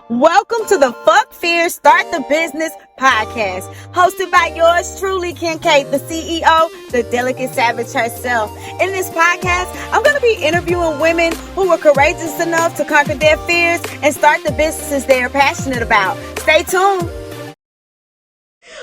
Welcome to the Fuck Fear Start the Business podcast, hosted by yours truly, Kincaid, the CEO, the delicate savage herself. In this podcast, I'm going to be interviewing women who were courageous enough to conquer their fears and start the businesses they are passionate about. Stay tuned.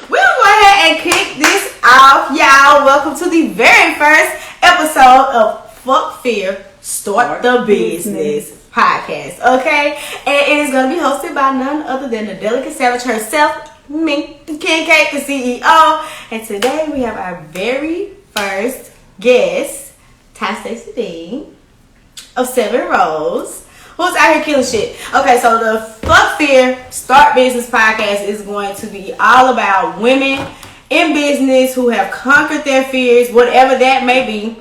We'll go ahead and kick this off, y'all. Welcome to the very first episode of Fuck Fear Start the Business podcast, okay? And it is going to be hosted by none other than the delicate savage herself, me, Kincaid, the CEO. And today we have our very first guest, Cevin of Cevin Rose, who's out here killing shit. Okay, so the Fuck Fear Start Business podcast is going to be all about women in business who have conquered their fears, whatever that may be,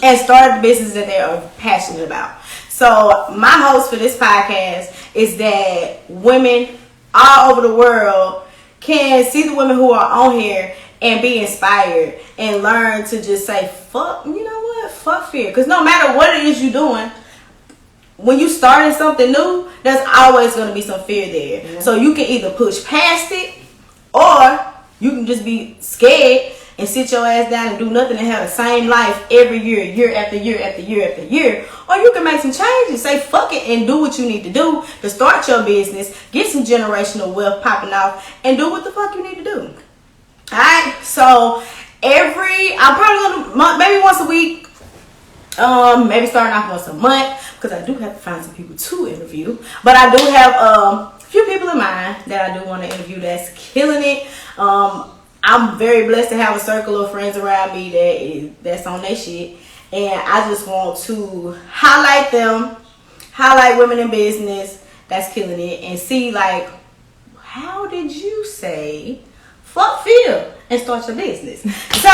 and started the business that they are passionate about. So my host for this podcast is that women all over the world can see the women who are on here and be inspired and learn to just say, fuck, you know what? Fuck fear. Because no matter what it is you're doing, when you starting something new, there's always going to be some fear there. Mm-hmm. So you can either push past it or you can just be scared and sit your ass down and do nothing and have the same life every year, year after year after year after year. Or you can make some changes, say fuck it, and do what you need to do to start your business, get some generational wealth popping off, and do what the fuck you need to do. Alright, so I'm probably gonna, maybe once a week, maybe starting off once a month, because I do have to find some people to interview. But I do have a few people in mind that I do want to interview that's killing it. I'm very blessed to have a circle of friends around me that's on their shit. And I just want to highlight them, highlight women in business that's killing it, and see, like, how did you say fuck fear and start your business? So,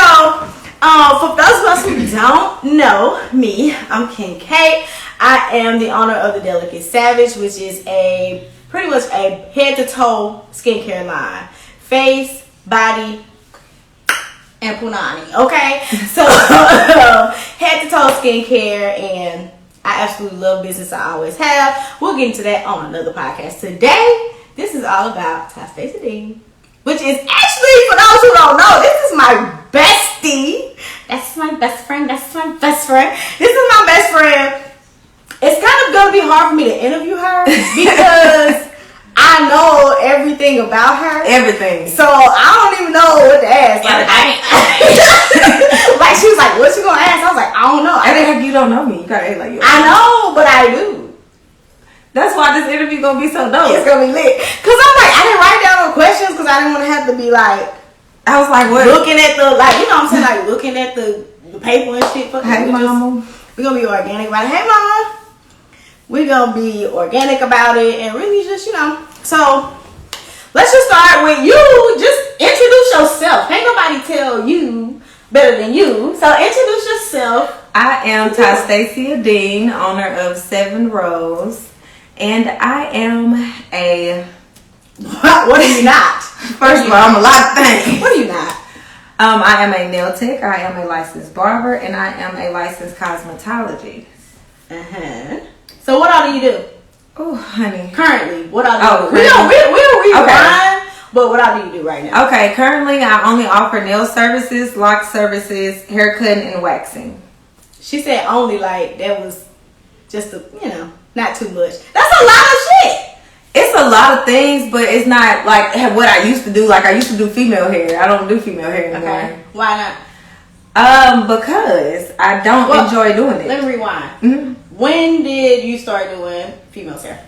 for those of us who don't know me, I'm Kincaid. I am the owner of the Delicate Savage, which is pretty much a head-to-toe skincare line. Face, body, and punani, okay? So, head-to-toe skincare, and I absolutely love business. I always have. We'll get into that on another podcast. Today, this is all about Cevin, which is actually, for those who don't know, this is my bestie. That's my best friend. This is my best friend. It's kind of going to be hard for me to interview her because I know everything about her. Everything. So I don't even know what to ask. Like she was like, "What you gonna ask?" I was like, "I don't know." I think you don't know me. You gotta act like you. I know, but I do. That's why this interview gonna be so dope. It's gonna be lit. Cause I'm like, I didn't write down no questions because I didn't want to have to be like. I was like, what? Looking at the you know what I'm saying, like looking at the paper and shit. Hey, mama. We're gonna be organic about it. Hey, mama. We're gonna be organic about it and really just, So let's just start with you. Just introduce yourself. Can't nobody tell you better than you. So introduce yourself. I am Cevin, owner of Cevin Rose, and I am a. What are you not? First of all, I'm a lot of things. What are you not? I am a nail tech. I am a licensed barber, and I am a licensed cosmetologist. So what all do you do? Oh, honey. Currently, what all do you do? We'll rewind, but what all do you do right now? Okay, currently I only offer nail services, lock services, haircutting, and waxing. She said only, like that was just not too much. That's a lot of shit. It's a lot of things, but it's not like what I used to do. Like I used to do female hair. I don't do female hair anymore. Okay. Why not? Because I don't enjoy doing it. Let me rewind. Mm-hmm. When did you start doing female hair?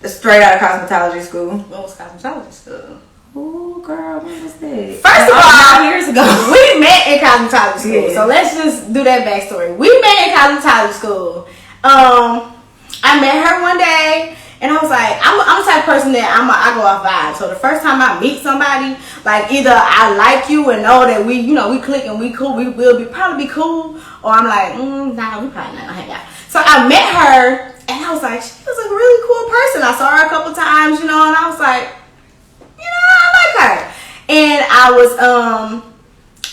Straight out of cosmetology school. What was cosmetology school? Oh, girl, when was that? First of all, 5 years ago. We met in cosmetology school. Yeah. So let's just do that backstory. We met in cosmetology school. I met her one day. And I was like, I'm the type of person that I go off vibes. So the first time I meet somebody, like either I like you and know that we click and we cool, we will probably be cool, or I'm like, nah, we probably not gonna hang out. So I met her and I was like, she was a really cool person. I saw her a couple times, and I was like, I like her. And I was,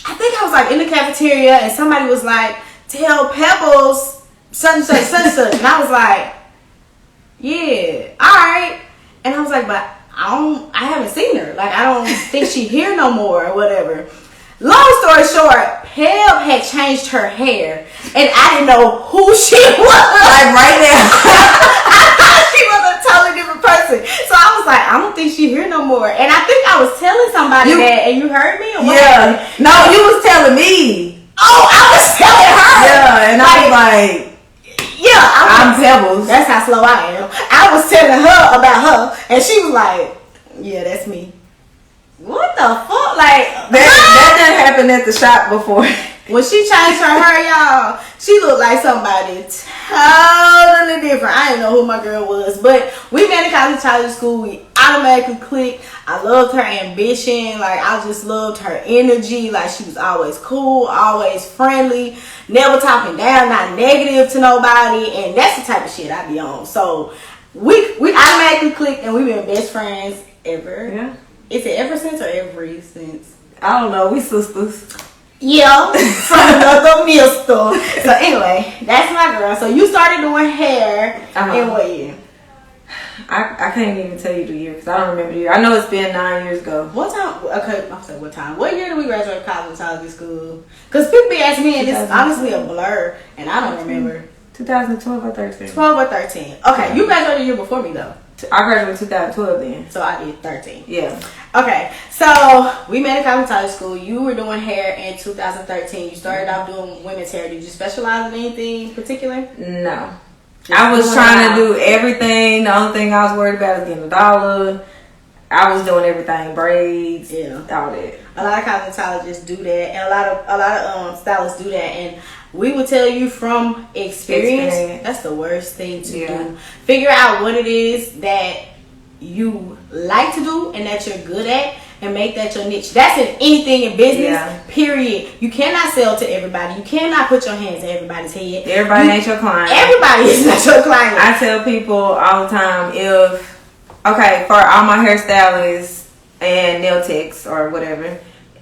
I think I was like in the cafeteria and somebody was like, tell Pebbles such and such, such and such. And I was like, yeah, all right. like, but I haven't seen her. Like, I don't think she here no more or whatever. Long story short, Peb had changed her hair, and I didn't know who she was. Like right now. I thought she was a totally different person. So I was like, I don't think she here no more. And I think I was telling somebody that, and you heard me? Or what? Yeah. No, you was telling me. Oh, I was telling her. Yeah, and I was like, yeah, I'm Pebbles. That's how slow I am. I was telling her about her, and she was like, yeah, that's me. What the fuck? Like, that didn't happen at the shop before. When she changed her hair, y'all, she looked like somebody totally different. I didn't know who my girl was, but we met in college school. We automatically clicked. I loved her ambition. Like, I just loved her energy. Like, she was always cool, always friendly, never talking down, not negative to nobody, and that's the type of shit I be on. So we automatically clicked, and we've been best friends ever. Yeah. Is it ever since or every since? I don't know. We sisters. Yeah, from another mister. So anyway, that's my girl. So you started doing hair in what year? I can't even tell you the year because I don't remember the year. I know it's been 9 years ago. What time? Okay, I'll say what time. What year did we graduate college school? Because people be asking me, and it's honestly a blur, and I don't remember. 2012 or 13. 12 or 13. Okay, you graduated a year before me though. I graduated 2012 then. So I did 13. Yeah. Okay, so we met in college school. You were doing hair in 2013. You started off doing women's hair. Did you specialize in anything particular? No. I was trying to do everything. The only thing I was worried about was getting $1. I was doing everything, braids, all that. A lot of cosmetologists do that, and a lot of stylists do that, and we will tell you from experience, that's the worst thing to do. Figure out what it is that you like to do and that you're good at, and make that your niche. That's in anything in business, period. You cannot sell to everybody. You cannot put your hands in everybody's head. Everybody ain't your client. Everybody is not your client. I tell people all the time, for all my hairstylists and nail techs or whatever,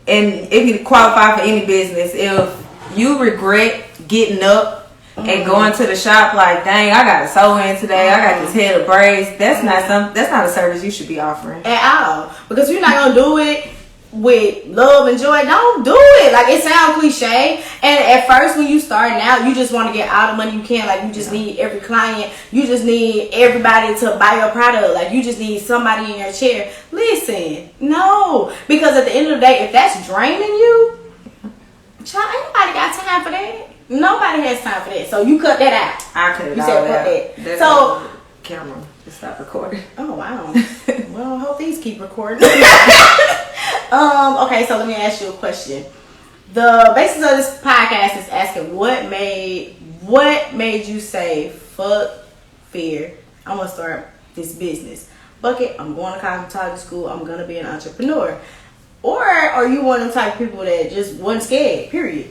and if you qualify for any business, if you regret getting up and going to the shop like, dang, I got a sew in today, I got this head of braids, that's not a service you should be offering at all, because you're not gonna do it with love and joy. Don't do it. Like, it sounds cliche, and at first when you starting out, you just want to get all the money you can. Like, you just need every client, you just need everybody to buy your product, like you just need somebody in your chair. Listen, no, because at the end of the day, if that's draining you, child, ain't nobody got time for that. Nobody has time for that. So you cut that out. I cut it you all said out. Cut that. That's so camera just stop recording. Oh wow. Well, I hope these keep recording. Okay, so let me ask you a question. The basis of this podcast is asking what made you say fuck fear, I'm gonna start this business. Fuck it, I'm going to cosmetology school, I'm gonna be an entrepreneur. Or are you one of the type of people that just wasn't scared, period?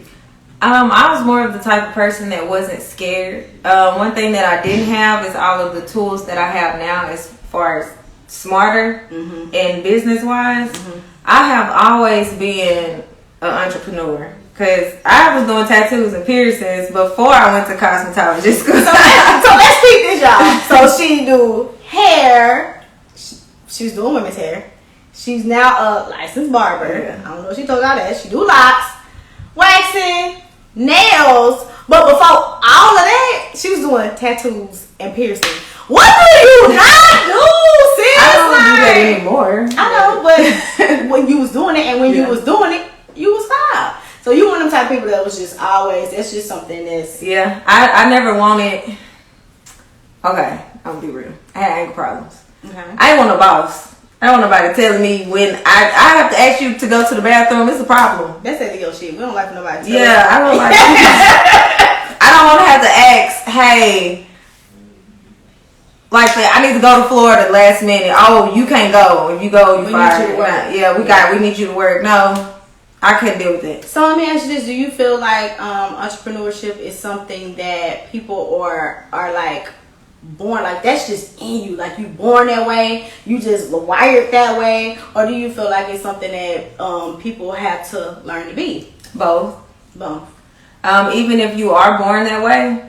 I was more of the type of person that wasn't scared. One thing that I didn't have is all of the tools that I have now as far as smarter and business wise. I have always been an entrepreneur because I was doing tattoos and piercings before I went to cosmetology school. So let's keep this, y'all. So she do hair. She was doing women's hair. She's now a licensed barber. I don't know if she told y'all that. She do locks, waxing, nails. But before all of that, she was doing tattoos and piercing. What do you not do? Seriously? I don't do that anymore. I know, but when you was doing it and when you was doing it, you was fine. So you one of them type of people that was just always, that's just something that's... Yeah, I never wanted... Okay, I'm gonna be real. I had anger problems. I ain't want a boss. I don't want nobody telling me when I have to ask you to go to the bathroom. It's a problem. That's that Leo shit. We don't like nobody. Yeah, I don't like. I don't want to have to ask. Hey, like I need to go to Florida last minute. Oh, you can't go. If you go, you fired. Yeah, we need you to work. No, I couldn't deal with it. So let me ask you this: do you feel like entrepreneurship is something that people are like born, like that's just in you, like you born that way, you just wired that way, or do you feel like it's something that people have to learn to be? Both. Even if you are born that way,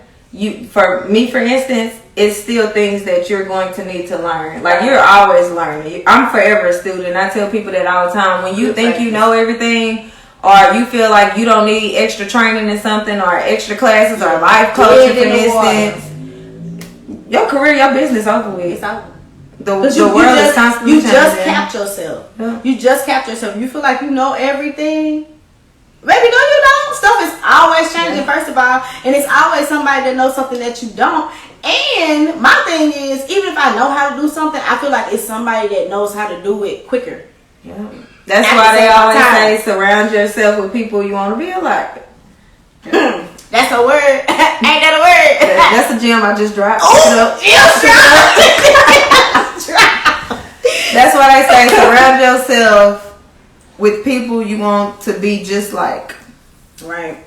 for instance, it's still things that you're going to need to learn. Like, you're always learning. I'm forever a student. I tell people that all the time. When you think you know everything, or you feel like you don't need extra training in something, or extra classes, or life coaching, for instance, your career, your business over with. It's over. The world is constantly changing. You just capped yourself. Yeah. You just capped yourself. You feel like you know everything. Baby, no, you don't. Stuff is always changing, first of all. And it's always somebody that knows something that you don't. And my thing is, even if I know how to do something, I feel like it's somebody that knows how to do it quicker. Yeah. That's why they always say surround yourself with people you want to be like. Yeah. That's a word. Ain't that a word? That's a gem I just dropped. Oh, That's why they say surround yourself with people you want to be just like. Right.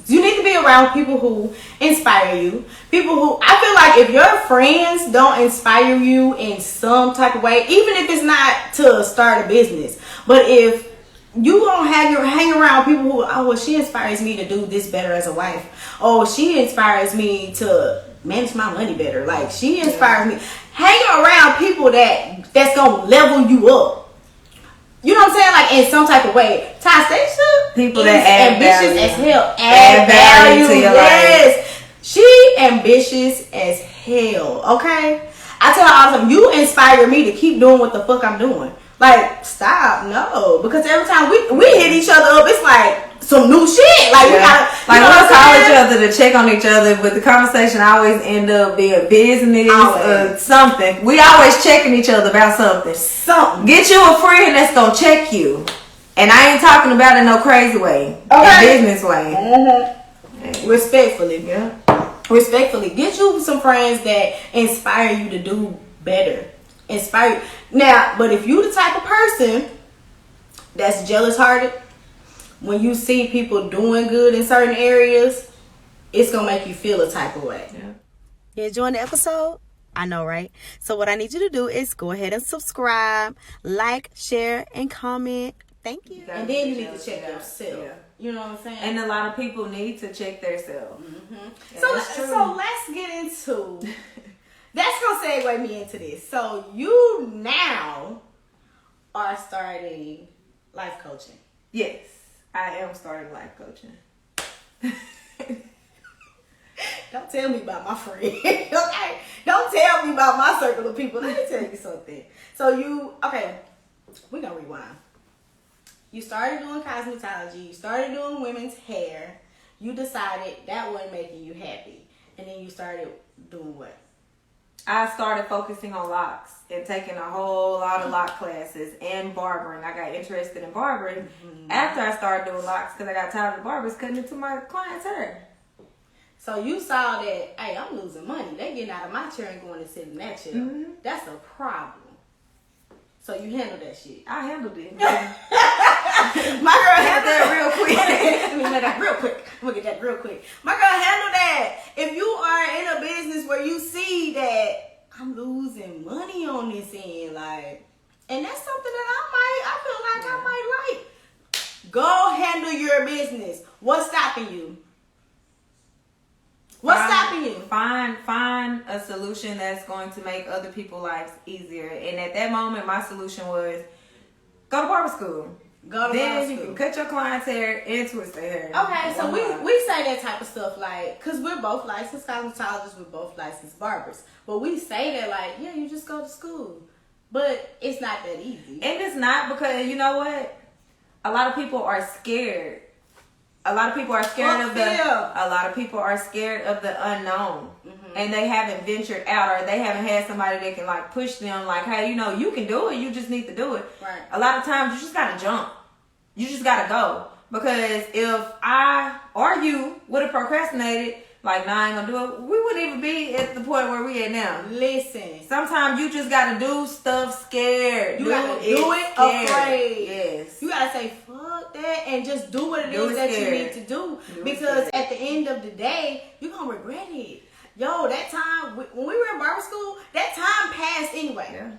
You need to be around people who inspire you. People who, I feel like if your friends don't inspire you in some type of way, even if it's not to start a business, but if you don't hang around people who, oh, well, she inspires me to do this better as a wife. Oh, she inspires me to manage my money better. Like, she inspires me. Hang around people that's gonna level you up. You know what I'm saying? Like, in some type of way. Tasha, people that add ambitious value. as hell. Add value to your life. She ambitious as hell. Okay? I tell her all the time, you inspire me to keep doing what the fuck I'm doing. Like, stop. No. Because every time we hit each other up, it's like some new shit. Like, we gotta, like, we'll call each other to check on each other, but the conversation always end up being business or something. We always checking each other about something. Get you a friend that's gonna check you. And I ain't talking about it no crazy way. Okay. In business way. Mm-hmm. Respectfully. Yeah. Respectfully. Get you some friends that inspire you to do better. Inspire you. Now, but if you the type of person that's jealous hearted, when you see people doing good in certain areas, it's gonna make you feel a type of way. Yeah. You enjoying the episode? I know, right? So what I need you to do is go ahead and subscribe, like, share, and comment. Thank you. And then you need to check yourself. Yeah. You know what I'm saying? And a lot of people need to check themselves. Mm-hmm. So let's get into. That's gonna segue me into this. So you now are starting life coaching. Yes. I am starting life coaching. Don't tell me about my friend. Okay? Don't tell me about my circle of people. Let me tell you something. So we're going to rewind. You started doing cosmetology. You started doing women's hair. You decided that wasn't making you happy. And then you started doing what? I started focusing on locks and taking a whole lot of lock classes and barbering. I got interested in barbering after I started doing locks because I got tired of barbers cutting into my clients' hair. So you saw that, hey, I'm losing money. They getting out of my chair and going to sit in that chair. Mm-hmm. That's a problem. So you handled that shit. I handled it. My girl handled that real quick. Let me get that real quick. I'm going to get that real quick. My girl handled that. If you are in a business where you see that I'm losing money on this end, like, and that's something that I feel like I might like. Go handle your business. What's stopping you? What's stopping you? Find a solution that's going to make other people's lives easier. And at that moment, my solution was go to barber school. Then you can cut your client's hair and twist their hair. Okay, so we say that type of stuff like, because we're both licensed cosmetologists, we're both licensed barbers. But we say that like, yeah, you just go to school. But it's not that easy. And it's not, because you know what? A lot of people are scared. A lot of people are scared of the unknown. Mm-hmm. And they haven't ventured out, or they haven't had somebody that can like push them like, hey, you know, you can do it, you just need to do it. Right. A lot of times you just gotta jump. You just gotta go. Because if I or you would have procrastinated, like, nah, I ain't gonna do it, we wouldn't even be at the point where we at now. Listen. Sometimes you just gotta do stuff scared. You gotta do it afraid. Yes. You gotta say, fuck that, and just do what it is that you need to do. Because at the end of the day, you're gonna regret it. Yo, that time, when we were in barber school, that time passed anyway. Yeah.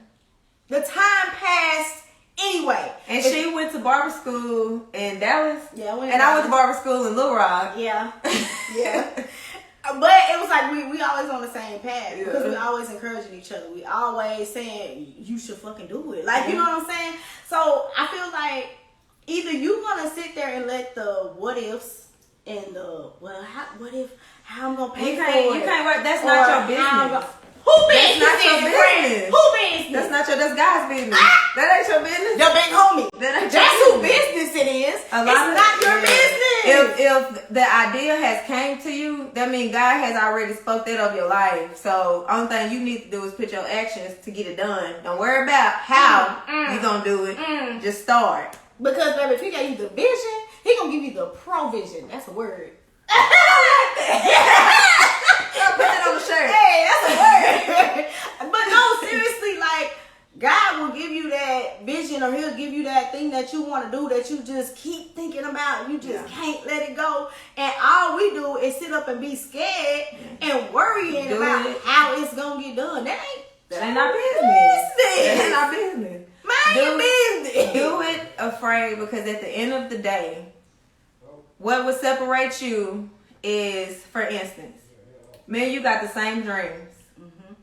The time passed anyway. And she went to barber school in Dallas. Yeah, I went to barber school in Little Rock. Yeah. Yeah. But it was like we always on the same path because we always encouraging each other. We always saying you should fucking do it. Like, you know what I'm saying? So I feel like either you gonna sit there and let the what ifs and the how I'm gonna pay for it. You can't work. That's not your business. Who business? That's not your business. Who business? That's God's business. That ain't your business. Your big homie. That's who business it is. It's not your business. If the idea has came to you, that means God has already spoke that of your life. So only thing you need to do is put your actions to get it done. Don't worry about how you gonna do it. Just start. Because baby, if he gave you the vision, he gonna give you the provision. That's a word. Put it on the shirt. Hey, that's a word. But no, seriously, like God will give you that vision, or He'll give you that thing that you want to do that you just keep thinking about. You just can't let it go. And all we do is sit up and be scared and worrying about how it's gonna get done. That ain't our business. That ain't our business. Mind your business. Do it afraid, because at the end of the day, what would separate you is, for instance, me and you got the same dreams. Mm-hmm.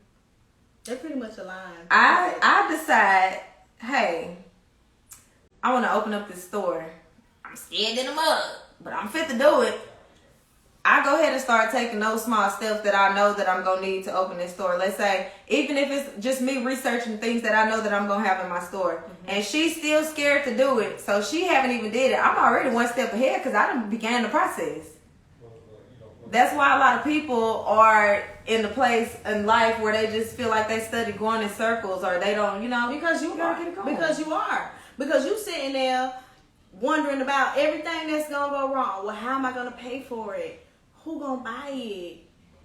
They're pretty much aligned. I decide, hey, I want to open up this store. I'm scared in the mud, but I'm fit to do it. I go ahead and start taking those small steps that I know that I'm going to need to open this store. Let's say, even if it's just me researching things that I know that I'm going to have in my store. Mm-hmm. And she's still scared to do it, so she haven't even did it. I'm already one step ahead because I done began the process. That's why a lot of people are in the place in life where they just feel like they study going in circles, or they don't, because you are. Because you are. Because you sitting there wondering about everything that's going to go wrong. Well, how am I going to pay for it? Who gonna buy it?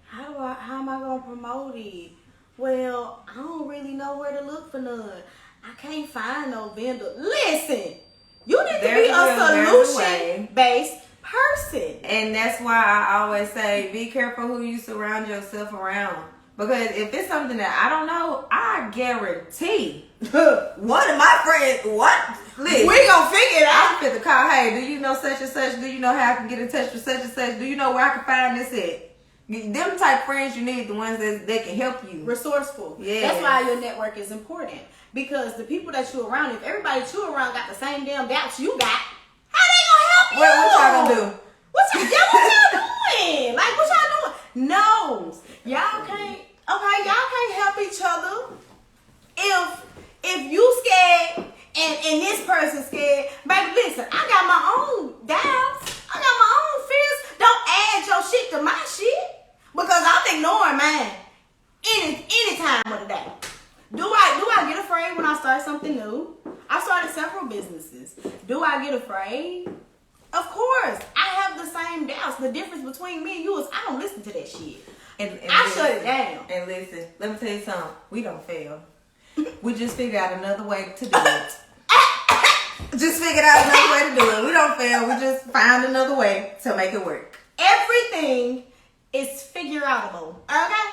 How am I gonna promote it? Well, I don't really know where to look for none. I can't find no vendor. Listen, you need to be a solution-based person. And that's why I always say, be careful who you surround yourself around. Because if it's something that I don't know, I guarantee one of my friends, listen, we gonna figure it out. I'm finna call, hey, do you know such and such? Do you know how I can get in touch with such and such? Do you know where I can find this at? Them type friends you need, the ones that can help you. Resourceful. Yeah. That's why your network is important. Because the people that you're around, if everybody that you're around got the same damn doubts you got, how they gonna help you? What y'all gonna do? What y'all doing? Like, what y'all doing? No. Y'all can't help each other. If you scared and this person scared, baby, listen, I got my own doubts. I got my own fears. Don't add your shit to my shit, because I'm ignoring mine any time of the day. Do I get afraid when I start something new? I started several businesses. Do I get afraid? Of course. I have the same doubts. The difference between me and you is I don't listen to that shit. And I shut it down. And listen, let me tell you something. We don't fail. We just figure out another way to do it. Just figured out another way to do it. We don't fail. We just find another way to make it work. Everything is figure-outable. Okay?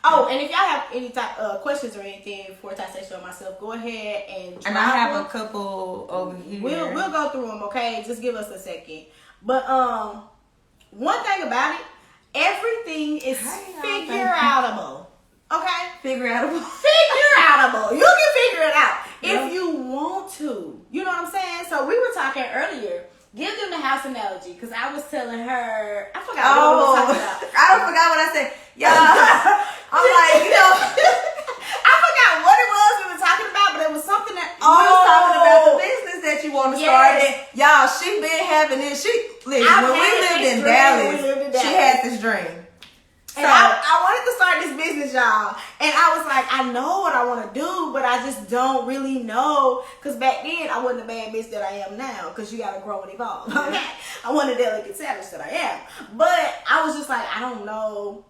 Oh, and if y'all have any type questions or anything for Taisha or myself, go ahead and drop And I have a couple over here. We'll go through them, okay? Just give us a second. But one thing about it, everything is figure-outable. Okay? Figure-outable. Figure-outable. You can figure it out if you want to. You know what I'm saying? So we were talking earlier. Give them the house analogy, because I was telling her, I forgot what we were talking about. I forgot what I said. Y'all, I'm like, I forgot what it was we were talking about, but it was something that we was talking about the business that you want to start. And y'all, she been having it. When we lived in Dallas, she had this dream. And I wanted to start this business, y'all. And I was like, I know what I want to do, but I just don't really know. Because back then, I wasn't the bad bitch that I am now. Because you got to grow and evolve. Okay? I wasn't the delicate savage that I am. But I was just like, I don't know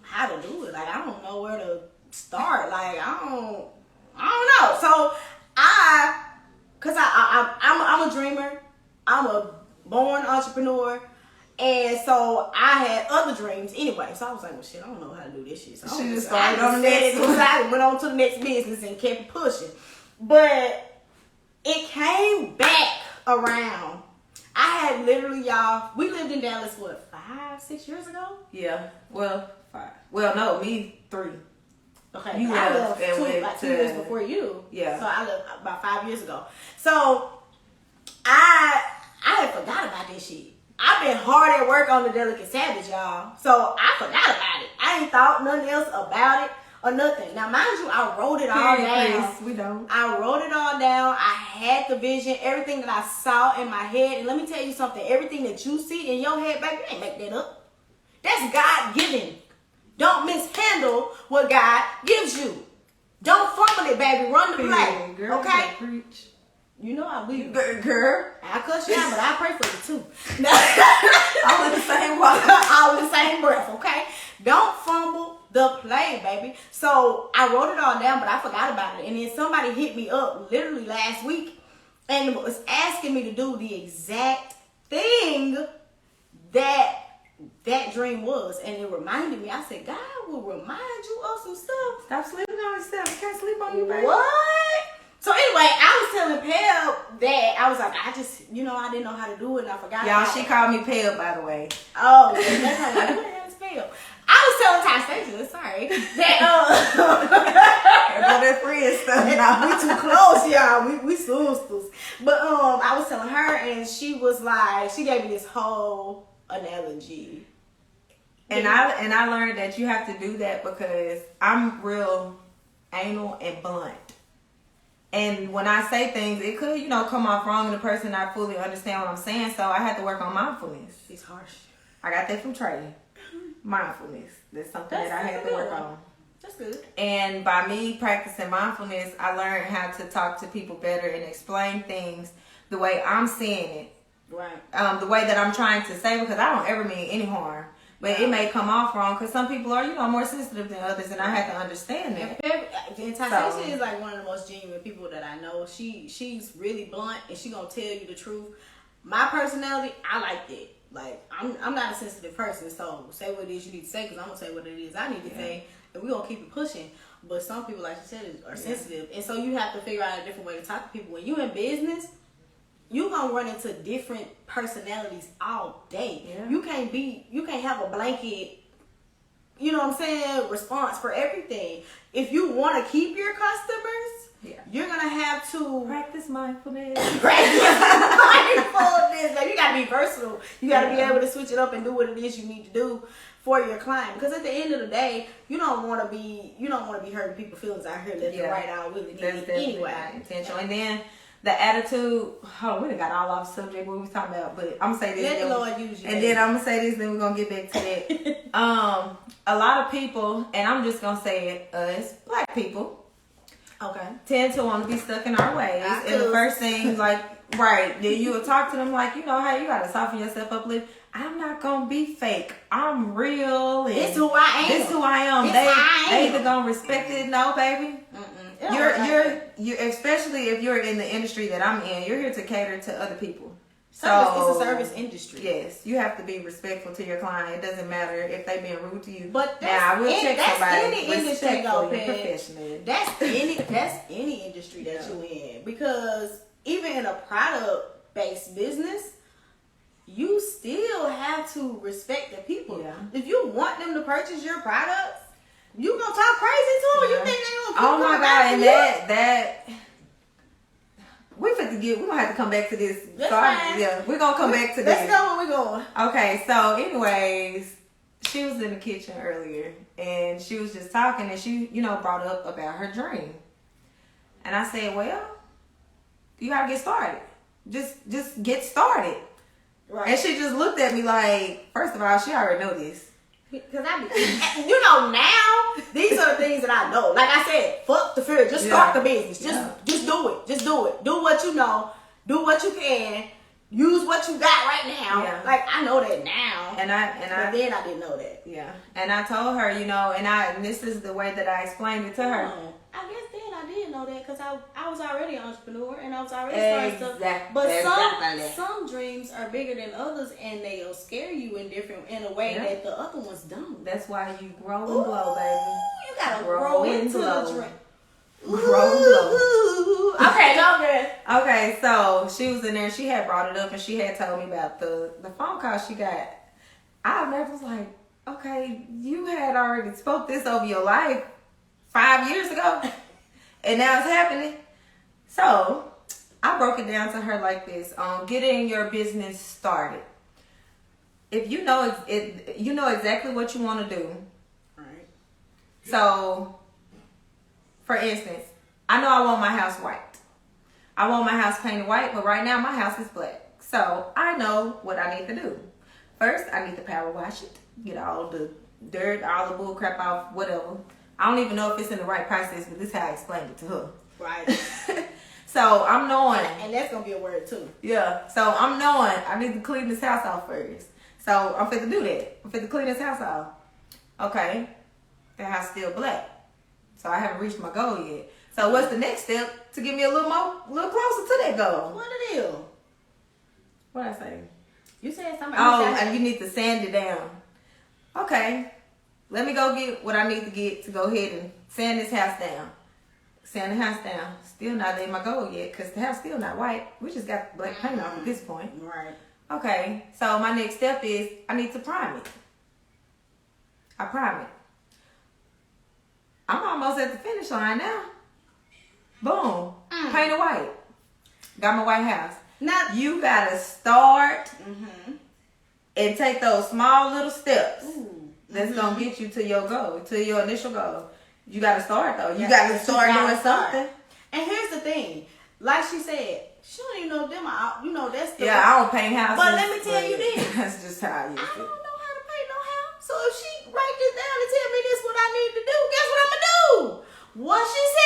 how to do it. Like, I don't know where to start. Like, I don't know. So, because I'm a dreamer. I'm a born entrepreneur. And so I had other dreams anyway. So I was like, well, shit, I don't know how to do this shit. So she just started on the next one. I went on to the next business and kept pushing. But it came back around I had literally, y'all, we lived in Dallas, what, 5-6 years ago? Yeah. Well, 5. Well, no, me 3. Okay. You I left and went like 2 to, years before you. Yeah. So I left about 5 years ago. So I had forgot about this shit. I've been hard at work on the Delicate Savage, y'all. So I forgot about it. I ain't thought nothing else about it or nothing. Now, mind you, I wrote it all down. Chris, we don't. I wrote it all down. I had the vision, everything that I saw in my head. And let me tell you something. Everything that you see in your head, baby, you ain't make that up. That's God-given. Don't mishandle what God gives you. Don't fumble it, baby. Run the play. Girl, okay? Preach. You know I will. Girl. I cuss you out, but I pray for you too. All in the same water. All in the same breath, okay? Don't fumble the play, baby. So I wrote it all down, but I forgot about it. And then somebody hit me up literally last week and was asking me to do the exact thing that dream was. And it reminded me. I said, God will remind you of some stuff. Stop sleeping on yourself. You can't sleep on you, baby. What? So anyway, I was telling Pell that I was like, I just, I didn't know how to do it and I forgot. Y'all, she called me Pell, by the way. Oh, yeah, that's how what the hell is Pell? I was telling Ty Stacia, sorry, that that friend stuff. we too close, y'all. We sisters. But I was telling her, and she was like, she gave me this whole analogy. And I learned that you have to do that because I'm real anal and blunt. And when I say things, it could, come off wrong and the person not fully understand what I'm saying. So I had to work on mindfulness. She's harsh. I got that from Trey. Mindfulness. That's something that I had to work on. That's good. And by me practicing mindfulness, I learned how to talk to people better and explain things the way I'm seeing it. Right. The way that I'm trying to say, because I don't ever mean any harm. But it may come off wrong because some people are, more sensitive than others, and I had to understand that. And Tasha is like one of the most genuine people that I know. She's really blunt, and she gonna tell you the truth. My personality, I like that. Like I'm not a sensitive person, so say what it is you need to say, because I'm gonna say what it is I need to say, and we gonna keep it pushing. But some people, like you said, are sensitive, and so you have to figure out a different way to talk to people. When you in business, you gonna run into different personalities all day. Yeah. You can't have a blanket, response for everything. If you want to keep your customers, you're gonna have to practice mindfulness. Practice mindfulness. Like, you gotta be versatile. You gotta be able to switch it up and do what it is you need to do for your client. Because at the end of the day, you don't want to be hurting people's feelings out here left and right out with it anyway. Intentional. And then the attitude, we done got all off subject what we was talking about, but I'm gonna say this. Let the Lord use you. And then I'm gonna say this, then we're gonna get back to that. A lot of people, and I'm just gonna say it, us black people, tend to want to be stuck in our ways. And the first thing, then you will talk to them like, hey, you gotta soften yourself up a little. I'm not gonna be fake. I'm real. This who I am. They either gonna respect it. No, baby. You're especially if you're in the industry that I'm in, you're here to cater to other people. So it's a service industry. Yes, you have to be respectful to your client. It doesn't matter if they being rude to you. But now I will check somebody any industry though, professionally. That's any industry that you're in, because even in a product based business, you still have to respect the people. Yeah. If you want them to purchase your products, you gonna talk crazy to them? You think they gonna? Oh my God! And that we're gonna have to come back to this. We're gonna come back to this. Let's go where we going. Okay, so anyways, she was in the kitchen earlier and she was just talking, and she, brought up about her dream. And I said, well, you gotta get started. Just get started. Right. And she just looked at me like, first of all, she already know this. Because now, these are the things that I know. Like I said, fuck the fear. Just start the business. Just do it. Just do it. Do what you know. Do what you can. Use what you got right now. Yeah. Like, I know that now. But then I didn't know that. Yeah. And I told her, and this is the way that I explained it to her. I guess then I didn't know that because I was already an entrepreneur and I was already starting stuff. But some dreams are bigger than others, and they'll scare you in a way that the other ones don't. That's why you grow and blow, baby. You gotta grow into the dream. Grow and blow. Okay, no good. Okay, so she was in there. She had brought it up, and she had told me about the phone call she got. I was like, okay, you had already spoke this over your life 5 years ago, and now it's happening. So I broke it down to her like this: getting your business started. If you know it, you know exactly what you want to do. Right. So, for instance, I know I want my house white. I want my house painted white, but right now my house is black. So I know what I need to do. First, I need to power wash it, get all the dirt, all the bull crap off, whatever. I don't even know if it's in the right process, but this is how I explained it to her. Right. So I'm knowing. And that's going to be a word too. Yeah. So I'm knowing I need to clean this house off first. So I'm finna do that. I'm finna clean this house off. Okay. The house still black. So I haven't reached my goal yet. So what's the next step to get me a little closer to that goal? What it is? What I say? You said something. Oh, and you need to sand it down. Okay. Let me go get what I need to get to go ahead and sand this house down. Sand the house down. Still not at my goal yet because the house still not white. We just got black paint off at this point. Right. Okay. So my next step is I need to prime it. I prime it. I'm almost at the finish line now. Boom. Painted white. Got my white house. Now you gotta start and take those small little steps that's gonna get you to your goal, to your initial goal. You gotta start though. You gotta start doing something. And here's the thing, like she said, she don't even know them out. You know that's the I don't paint houses. But let me tell you this. That's just how I use it. I don't know how to paint no house. So if she write this down and tell me this what I need to do, guess what I'm gonna do? What she said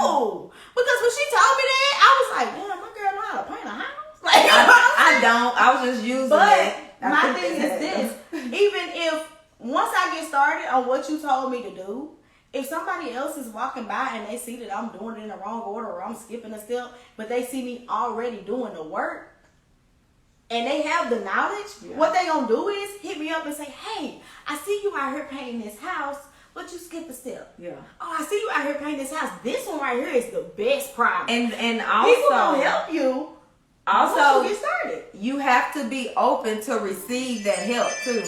do. Because when she told me that, I was like, damn, my girl know how to paint a house. Like, I don't. I was just using it. But my thing is this. Even if, once I get started on what you told me to do, if somebody else is walking by and they see that I'm doing it in the wrong order or I'm skipping a step, but they see me already doing the work, and they have the knowledge, what they gonna do is hit me up and say, hey, I see you out here painting this house, but you skip a step. Yeah. Oh, I see you out here painting this house. This one right here is the best primer. And also, people gonna help you. Also, once you get started, you have to be open to receive that help too.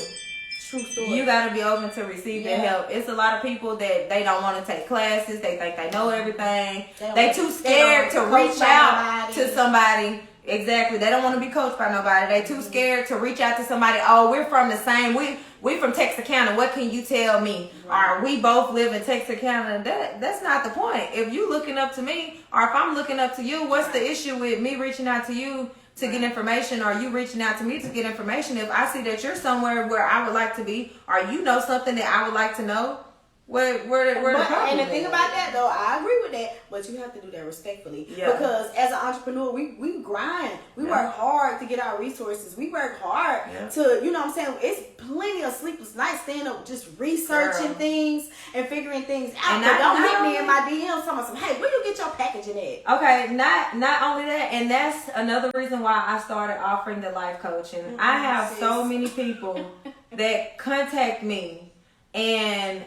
True story. You gotta be open to receive that help. It's a lot of people that they don't want to take classes. They think they know everything. They too scared to reach out to somebody. Exactly. They don't want to be coached by nobody. They too scared to reach out to somebody. Oh, we're from the same. We from Texarkana. What can you tell me? Right. Or we both live in Texarkana. That's not the point. If you looking up to me, or if I'm looking up to you, what's the issue with me reaching out to you to get information, or you reaching out to me to get information? If I see that you're somewhere where I would like to be, or you know something that I would like to know, where the problem and the thing about that though, I agree with that, but you have to do that respectfully. Yeah. Because as an entrepreneur, we grind. We work hard to get our resources. We work hard to, you know what I'm saying? It's plenty of sleepless nights staying up just researching things and figuring things out. And don't hit me in my DMs talking about hey, where you get your packaging at? Okay, not only that, and that's another reason why I started offering the life coaching. I have so many people that contact me, and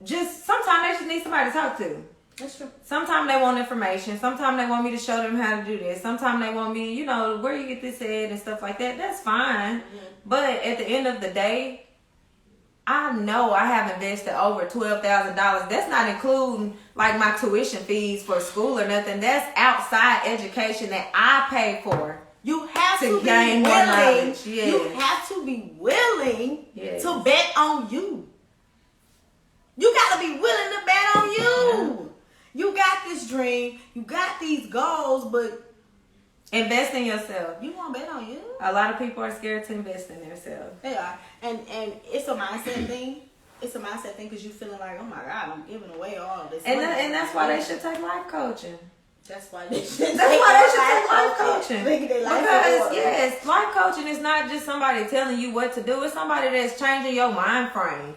just sometimes they just need somebody to talk to. That's true. Sometimes they want information. Sometimes they want me to show them how to do this. Sometimes they want me, where you get this at and stuff like that. That's fine. But at the end of the day, I know I have invested over $12,000. That's not including like my tuition fees for school or nothing. That's outside education that I pay for. You have to gain more knowledge. Yeah. You have to be willing to bet on you. You got to be willing to bet on you. You got this dream. You got these goals, but invest in yourself. You want to bet on you? A lot of people are scared to invest in themselves. They are. And it's a mindset thing. It's a mindset thing because you're feeling like, oh my God, I'm giving away all this money. And that's why they should take life coaching. That's why they should take life coaching. Because, yes, life coaching is not just somebody telling you what to do. It's somebody that's changing your mind frame.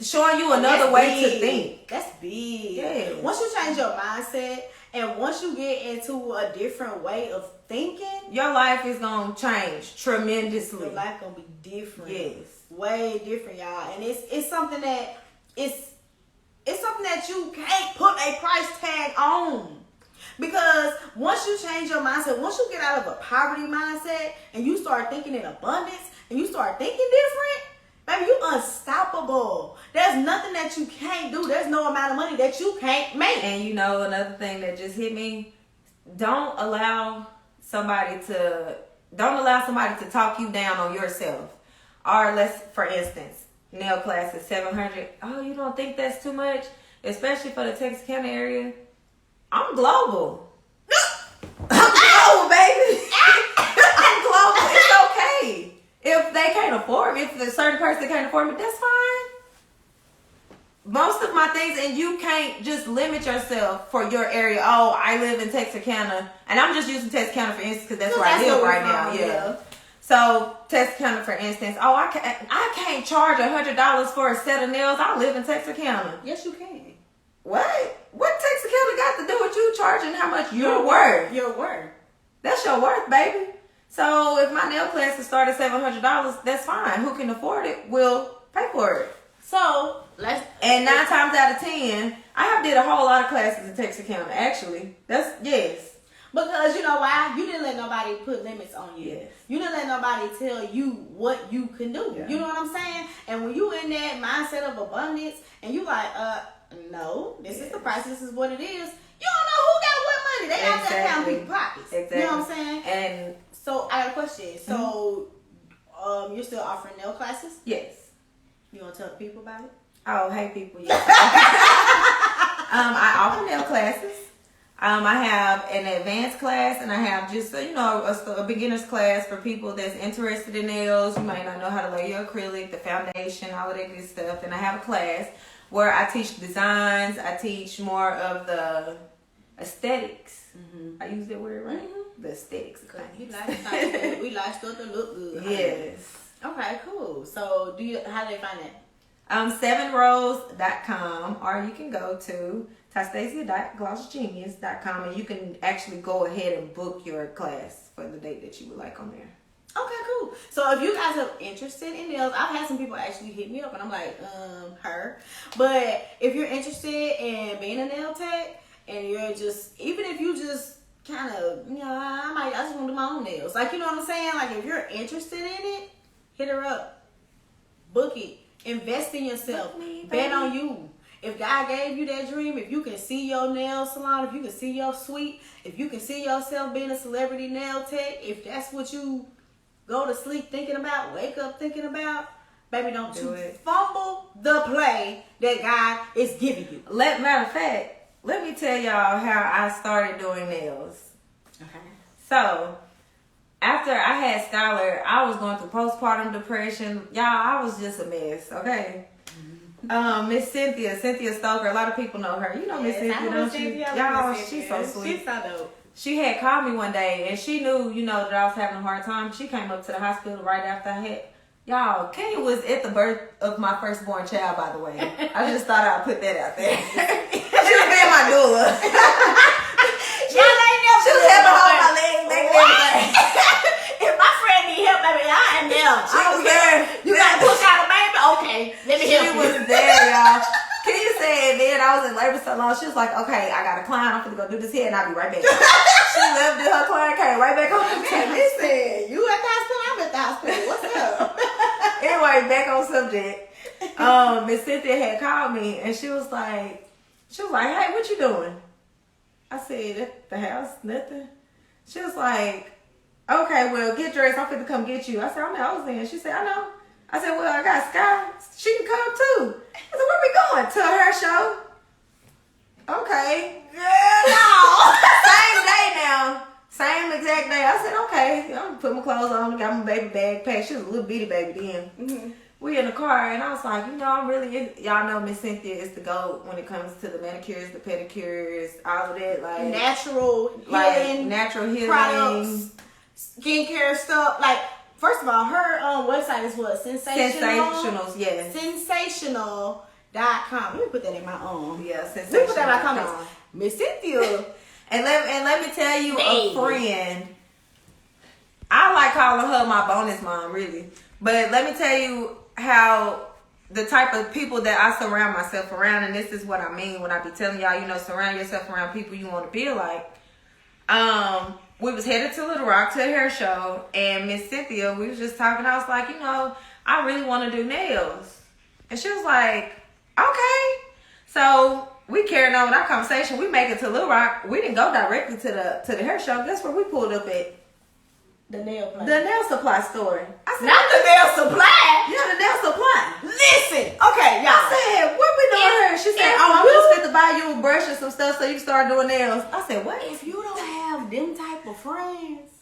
Showing you another way to think. That's big. Yeah. Once you change your mindset and once you get into a different way of thinking, your life is going to change tremendously. Your life going to be different. Yes. Way different, y'all. And it's something that it's something that you can't put a price tag on. Because once you change your mindset, once you get out of a poverty mindset and you start thinking in abundance and you start thinking different, baby, you unstoppable. There's nothing that you can't do. There's no amount of money that you can't make. And you know, another thing that just hit me, don't allow somebody to talk you down on yourself. Or for instance, nail class is $700. Oh, you don't think that's too much? Especially for the Texarkana area. I'm global. I'm global, baby. I'm global. It's okay. If they can't afford me, if a certain person can't afford me, that's fine. Most of my things, and you can't just limit yourself for your area. Oh, I live in Texarkana, and I'm just using Texarkana for instance because that's where I live right now. Yeah. So Texarkana, for instance, I can't charge $100 for a set of nails. I live in Texarkana. Yes, you can. What? What Texarkana got to do with you charging how much you're worth? Your worth. That's your worth, baby. So if my nail classes start at $700, that's fine. Who can afford it will pay for it. So and 9 times out of 10, I have did a whole lot of classes in Texarkana. Actually, yes. Because you know why? You didn't let nobody put limits on you. Yes. You didn't let nobody tell you what you can do. Yeah. You know what I'm saying? And when you in that mindset of abundance and you like, no, this is the price, this is what it is. You don't know who got what money. They out there counting people's pockets. Exactly. You know what I'm saying? And so I got a question. So you're still offering nail classes? Yes. You want to tell the people about it? Oh, hey people, yes. I offer nail classes. I have an advanced class, and I have just a beginner's class for people that's interested in nails. You might not know how to lay your acrylic, the foundation, all of that good stuff. And I have a class where I teach designs. I teach more of the aesthetics. Mm-hmm. I use that word right? Mm-hmm. The aesthetics. We like stuff to look good. Yes. Okay, cool. So how do they find that? CevinRose.com, or you can go to Tastasia.glossgenius.com, and you can actually go ahead and book your class for the date that you would like on there. Okay, cool. So if you guys are interested in nails, I've had some people actually hit me up, and I'm like, her. But if you're interested in being a nail tech, and you're just, even if you just kind of, I just want to do my own nails. Like, you know what I'm saying? Like, if you're interested in it, hit her up. Book it. Invest in yourself. Bet on you. If God gave you that dream, if you can see your nail salon, if you can see your suite, if you can see yourself being a celebrity nail tech, if that's what you go to sleep thinking about, wake up thinking about, baby, don't you fumble the play that God is giving you. Matter of fact, let me tell y'all how I started doing nails. Okay. So, after I had Skylar, I was going through postpartum depression. Y'all, I was just a mess, okay? Miss Cynthia Stoker, a lot of people know her. You know Miss Cynthia, don't you? Y'all, she's so sweet. She's so dope. She had called me one day, and she knew, that I was having a hard time. She came up to the hospital right after I had... Y'all, Kenya was at the birth of my firstborn child, by the way. I just thought I'd put that out there. She was being my doula. She was having hold my legs back and everything. If my friend need help, baby, I am there. She was there. You gotta push out a baby? Okay, let me help you. She was there, y'all. Kenya said, then I was in labor so long, she was like, okay, I got a client, I'm gonna go do this here, and I'll be right back. She left, did her client, came right back home. Listen, you at the hospital, I'm at the hospital. What's up? Anyway, back on subject. Miss Cynthia had called me, and she was like, hey, what you doing? I said, at the house, nothing. She was like, okay, well, get dressed, I'm finna come get you. I said, I'm the house then. She said, I know. I said, well, I got Sky. She can come too. I said, where we going? To her show? Okay. No. Same day now. Same exact day. I said, okay. I'm going to put my clothes on. Got my baby bag packed. She was a little bitty baby then. Mm-hmm. We in the car, and I was like, I'm really... Y'all know Miss Cynthia is the GOAT when it comes to the manicures, the pedicures, all of that. Like natural healing products, skincare stuff. Like, first of all, her website is what? Sensationals, yes. Sensational.com. Let me put that in my own. Yeah, Let me put that in my comments. Miss Cynthia. and let me tell you a friend. I like calling her my bonus mom, really. But let me tell you how the type of people that I surround myself around, and this is what I mean when I be telling y'all, surround yourself around people you want to be like. we was headed to Little Rock to a hair show, and Miss Cynthia, we was just talking. I was like, I really want to do nails, and she was like, okay. So we carried on with our conversation. We make it to Little Rock. We didn't go directly to the hair show. Guess where we pulled up at? The nail place. The nail supply store. I said, not the nail supply. Yeah, the nail supply. Listen, okay, y'all. I said, what we doing here? She said, I'm just going to buy you a brush and some stuff so you can start doing nails. I said, what? If you don't have them type of friends,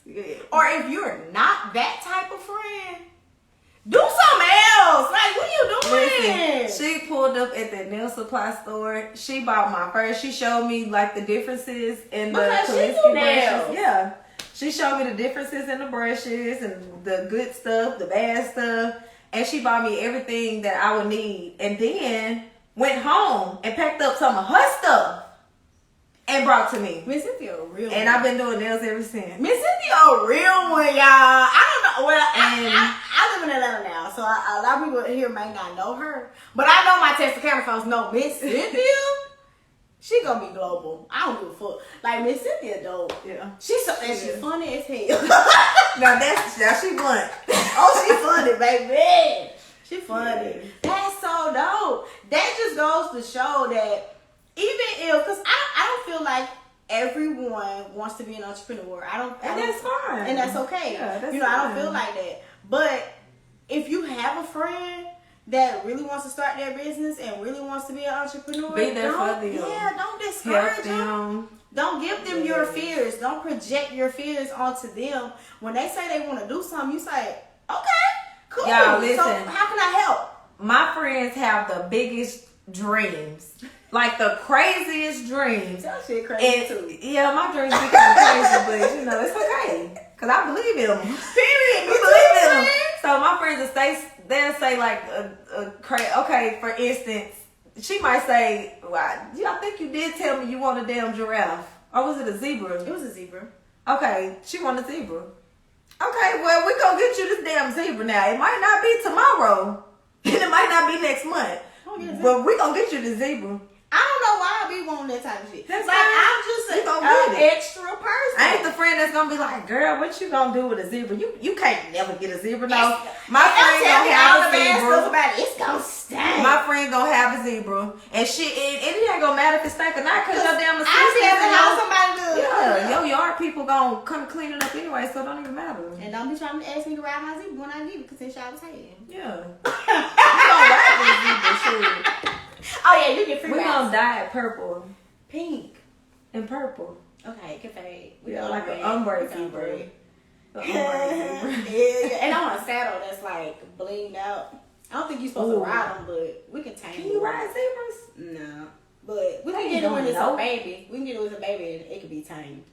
or if you're not that type of friend, do something else. Like, what are you doing? Listen, she pulled up at the nail supply store. She bought my first. She showed me like the differences in the Kalinsky brushes. Yeah. She showed me the differences in the brushes and the good stuff, the bad stuff. And she bought me everything that I would need. And then went home and packed up some of her stuff and brought to me. Miss Cynthia a real one. And I've been doing nails ever since. Miss Cynthia a real one, y'all. I don't know. Well, I live in Atlanta now, so a lot of people here may not know her. But I know my Texas camera folks know Miss Cynthia. She gonna be global. I don't give a fuck. Like, Miss Cynthia dope. Yeah. She's funny as hell. now she blunt. Oh, she funny, baby. She funny. Yeah. That's so dope. That just goes to show that even if, because I don't feel like everyone wants to be an entrepreneur. And that's fine. And that's okay. Yeah, that's fine. I don't feel like that. But if you have a friend that really wants to start their business and really wants to be an entrepreneur, be there for them. Yeah, don't discourage them. Don't give them your fears. Don't project your fears onto them. When they say they want to do something, you say, okay, cool. Y'all, listen. So how can I help? My friends have the biggest dreams. Like the craziest dreams. That shit crazy too. Yeah, my dreams be kind of crazy, but it's okay. Because I believe in them. Period. We believe in them. So my friends they'll say like okay, for instance, she might say, well, I think you did tell me you want a damn giraffe. Or was it a zebra? It was a zebra. Okay, she wanted a zebra. Okay, well, we gonna get you this damn zebra now. It might not be tomorrow. And it might not be next month. But we gonna get you the zebra. I don't know why I be wanting that type of shit. That's like, I'm just an extra person. I ain't the friend that's gonna be like, girl, what you gonna do with a zebra? You can't never get a zebra. No, my friend gonna have a zebra. About it. It's gonna stink. My friend gonna have a zebra, and it ain't gonna matter if it stink or not, cause your damn I have to have somebody to. Yeah, your yard people gonna come clean it up anyway, so it don't even matter. And don't be trying to ask me to ride my zebra when I get it, cause it's y'all was hating. Yeah, you gonna ride this zebra, sure. Oh yeah, you get free. We're gonna dye it purple, pink, and purple. Okay, it can fade. We got like an ombre zebra. Yeah, and I want a saddle that's like blinged out. I don't think you're supposed to ride them, but we can tame them. Can you ride zebras? No, but we can get it when it's a baby. We can get it with a baby, and it can be tamed.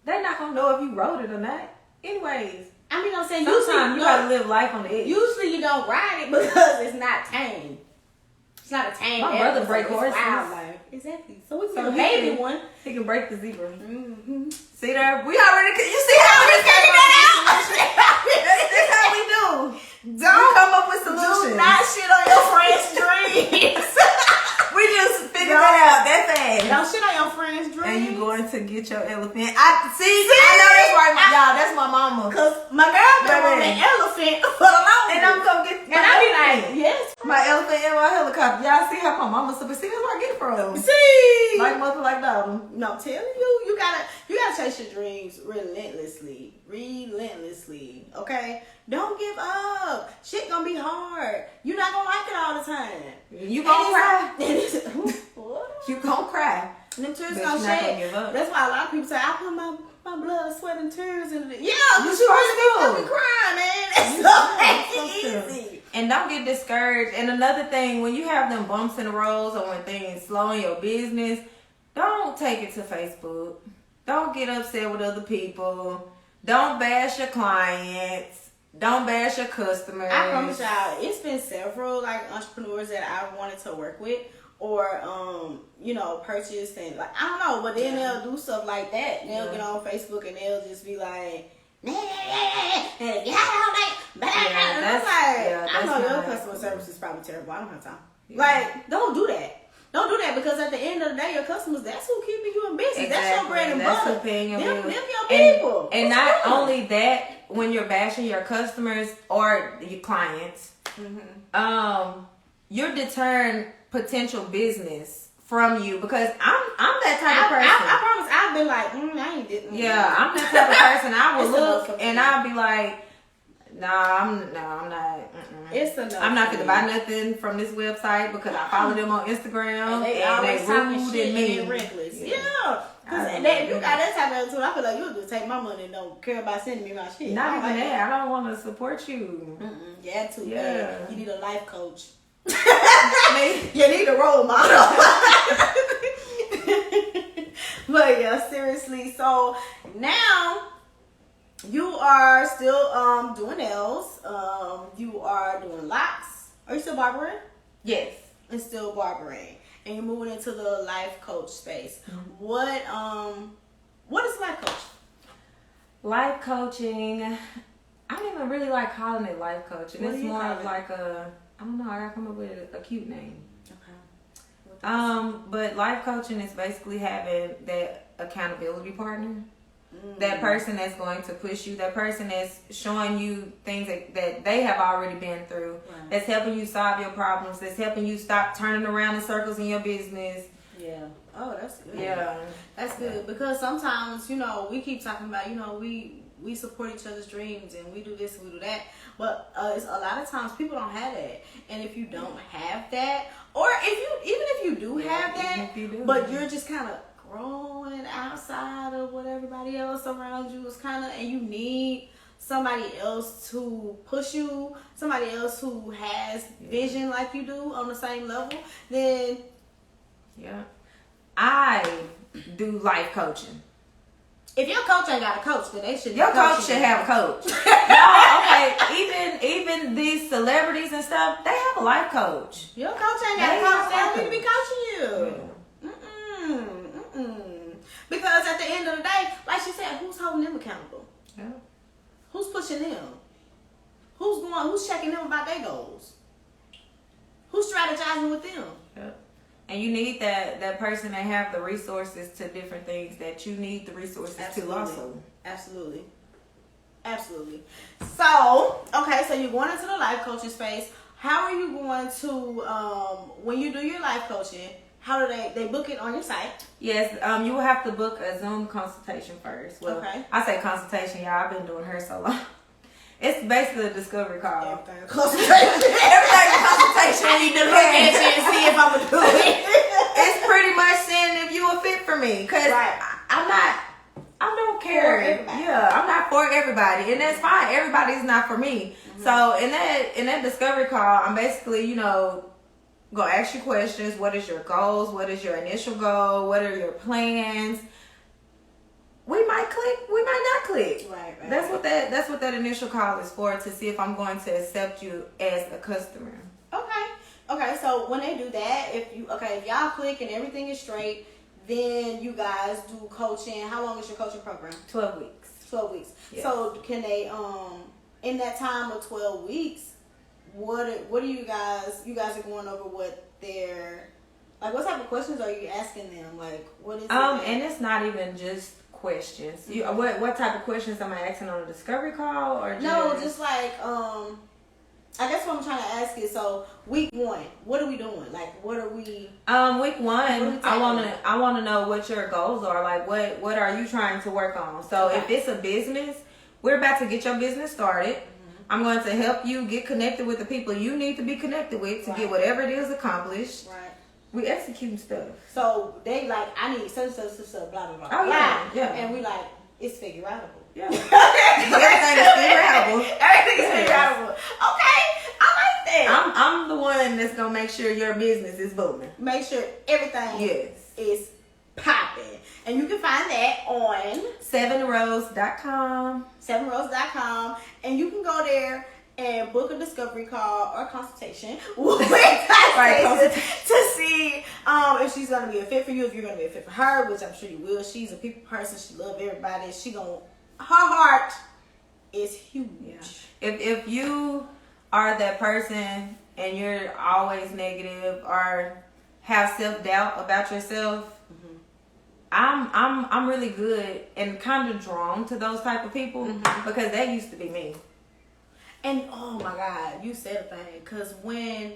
They're not gonna know if you rode it or not. Anyways, I mean, I'm saying sometimes you gotta live life on the edge. Usually, you don't ride it because it's not tamed. It's not a tame. My brother break horses. Exactly. So we can baby one. He can break the zebra. Mm-hmm. See there? We already. You see how we figured that out? That's how we do. Don't come up with solutions. Do not shit on your friend's dreams. We just figured that out that fast. Don't shit on your friend's dreams. And you going to get your elephant. I know that's right, y'all. That's my mama. Cause my girl got an elephant for the long. And I'm gonna get. And I be like, yes. My elephant and my helicopter. Y'all see how my mama super. See, that's where I get it from. See, like mother, like daughter. No, I'm telling you, you gotta chase your dreams relentlessly. Okay, don't give up. Shit gonna be hard. You're not gonna like it all the time. You gonna cry. What? You gonna cry. And them tears gonna shed. That's why a lot of people say I put my blood, sweat, and tears into it. Yeah, but you really fucking crying, man. That's so easy. And don't get discouraged. And another thing, when you have them bumps in the roads or when things slow in your business, don't take it to Facebook. Don't get upset with other people. Don't bash your clients. Don't bash your customers. I promise y'all, it's been several like entrepreneurs that I wanted to work with or purchase and like I don't know, but then they'll do stuff like that. They'll get on Facebook and they'll just be like, I know your customer service is probably terrible. I don't have time. Yeah. Like, don't do that. Don't do that, because at the end of the day, your customers, that's who keeping you in business. Exactly. That's your bread and butter. That's who paying your bills. Them your people. And not only that, when you're bashing your customers or your clients, you're deterring potential business from you, because I'm that type of person. I promise, I've been like, I ain't did. Yeah, I'm that type of person. I will look and I'll be like, I'm not. It's enough. I'm not gonna buy nothing from this website because I follow them on Instagram and they rude shit and mean. And reckless. Yeah. Because you got that type of attitude. I feel like you'll just take my money and don't care about sending me my shit. Not even that. I don't want to support you. Yeah, too. Yeah. You need a life coach. Me? You need a role model. But yeah, seriously. So now you are still doing nails. You are doing locks. Are you still barbering? Yes. And still barbering. And you're moving into the life coach space. What is life coach? Life coaching, I don't even really like calling it life coaching. It's more of like I don't know, I gotta come up with a cute name. Okay. But life coaching is basically having that accountability partner. That person that's going to push you, that person that's showing you things that they have already been through, that's helping you solve your problems, that's helping you stop turning around in circles in your business. Yeah. Oh, that's good. Yeah. That's good, because sometimes, we keep talking about, we support each other's dreams and we do this and we do that, but it's a lot of times people don't have that. And if you don't have that, or if you do have that, but you're just kind of growing outside of what everybody else around you is and you need somebody else to push you, somebody else who has vision like you do on the same level, then I do life coaching. If your coach ain't got a coach, then they should. Your coach should have a coach. No, okay. Even these celebrities and stuff, they have a life coach. Your coach ain't got a coach. They don't need to be coaching you. Because at the end of the day, like she said, who's holding them accountable? Yeah. Who's pushing them? Who's checking them about their goals? Who's strategizing with them? Yeah. And you need that person that have the resources to different things that you need the resources to also. Absolutely. So, okay, so you're going into the life coaching space. How are you going to, when you do your life coaching, how do they book it on your site? Yes, you will have to book a Zoom consultation first. Well, okay. I say consultation, y'all. I've been doing her so long. It's basically a discovery call. Everything a consultation when you do look at you and see if I'm gonna do it. It's pretty much saying if you a fit for me, cause I don't care. I'm not for everybody, and that's fine. Everybody's not for me. So in that discovery call, I'm basically gonna ask you questions. What is your goals? What is your initial goal? What are your plans? We might click, we might not click. Right. That's what that initial call is for, to see if I'm going to accept you as a customer. Okay. So when they do that, if y'all click and everything is straight, then you guys do coaching. How long is your coaching program? 12 weeks. 12 weeks. Yes. So can they in that time of 12 weeks, what are you guys are going over what their, what type of questions are you asking them? What is it? And it's not even just questions. What type of questions am I asking on a discovery call, or just I guess what I'm trying to ask is, so week 1, what are we doing? What are we? Week 1, I wanna know what your goals are. What are you trying to work on? So if it's a business, we're about to get your business started. I'm going to help you get connected with the people you need to be connected with to get whatever it is accomplished. Right. We executing stuff. So they I need such, blah, blah, blah. Oh, yeah. And we it's figure outable. Yeah. Everything is figure outable. Everything is figure outable. Okay. I like that. I'm the one that's going to make sure your business is booming. Make sure everything is popping. And you can find that on CevinRose.com. CevinRose.com. And you can go there and book a discovery call or consultation with to see if she's going to be a fit for you, if you're going to be a fit for her, which I'm sure you will. She's a people person. She loves everybody. Her heart is huge. Yeah. If you are that person and you're always negative or have self-doubt about yourself, I'm really good and kind of drawn to those type of people because that used to be me. And oh my God, you said a thing, because when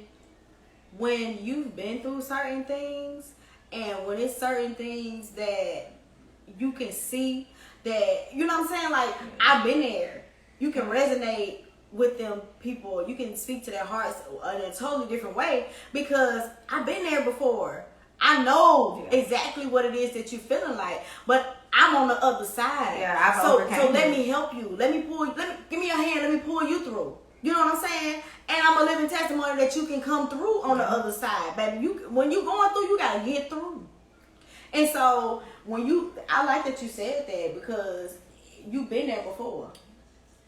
you've been through certain things, and when it's certain things that you can see that, you know what I'm saying, like I've been there, you can resonate with them people, you can speak to their hearts in a totally different way because I've been there before. I know exactly what it is that you're feeling like, but I'm on the other side. Yeah, so let me help you. Give me your hand. Let me pull you through. You know what I'm saying? And I'm a living testimony that you can come through on the other side, baby. When you going through, you gotta get through. And so I like that you said that because you've been there before.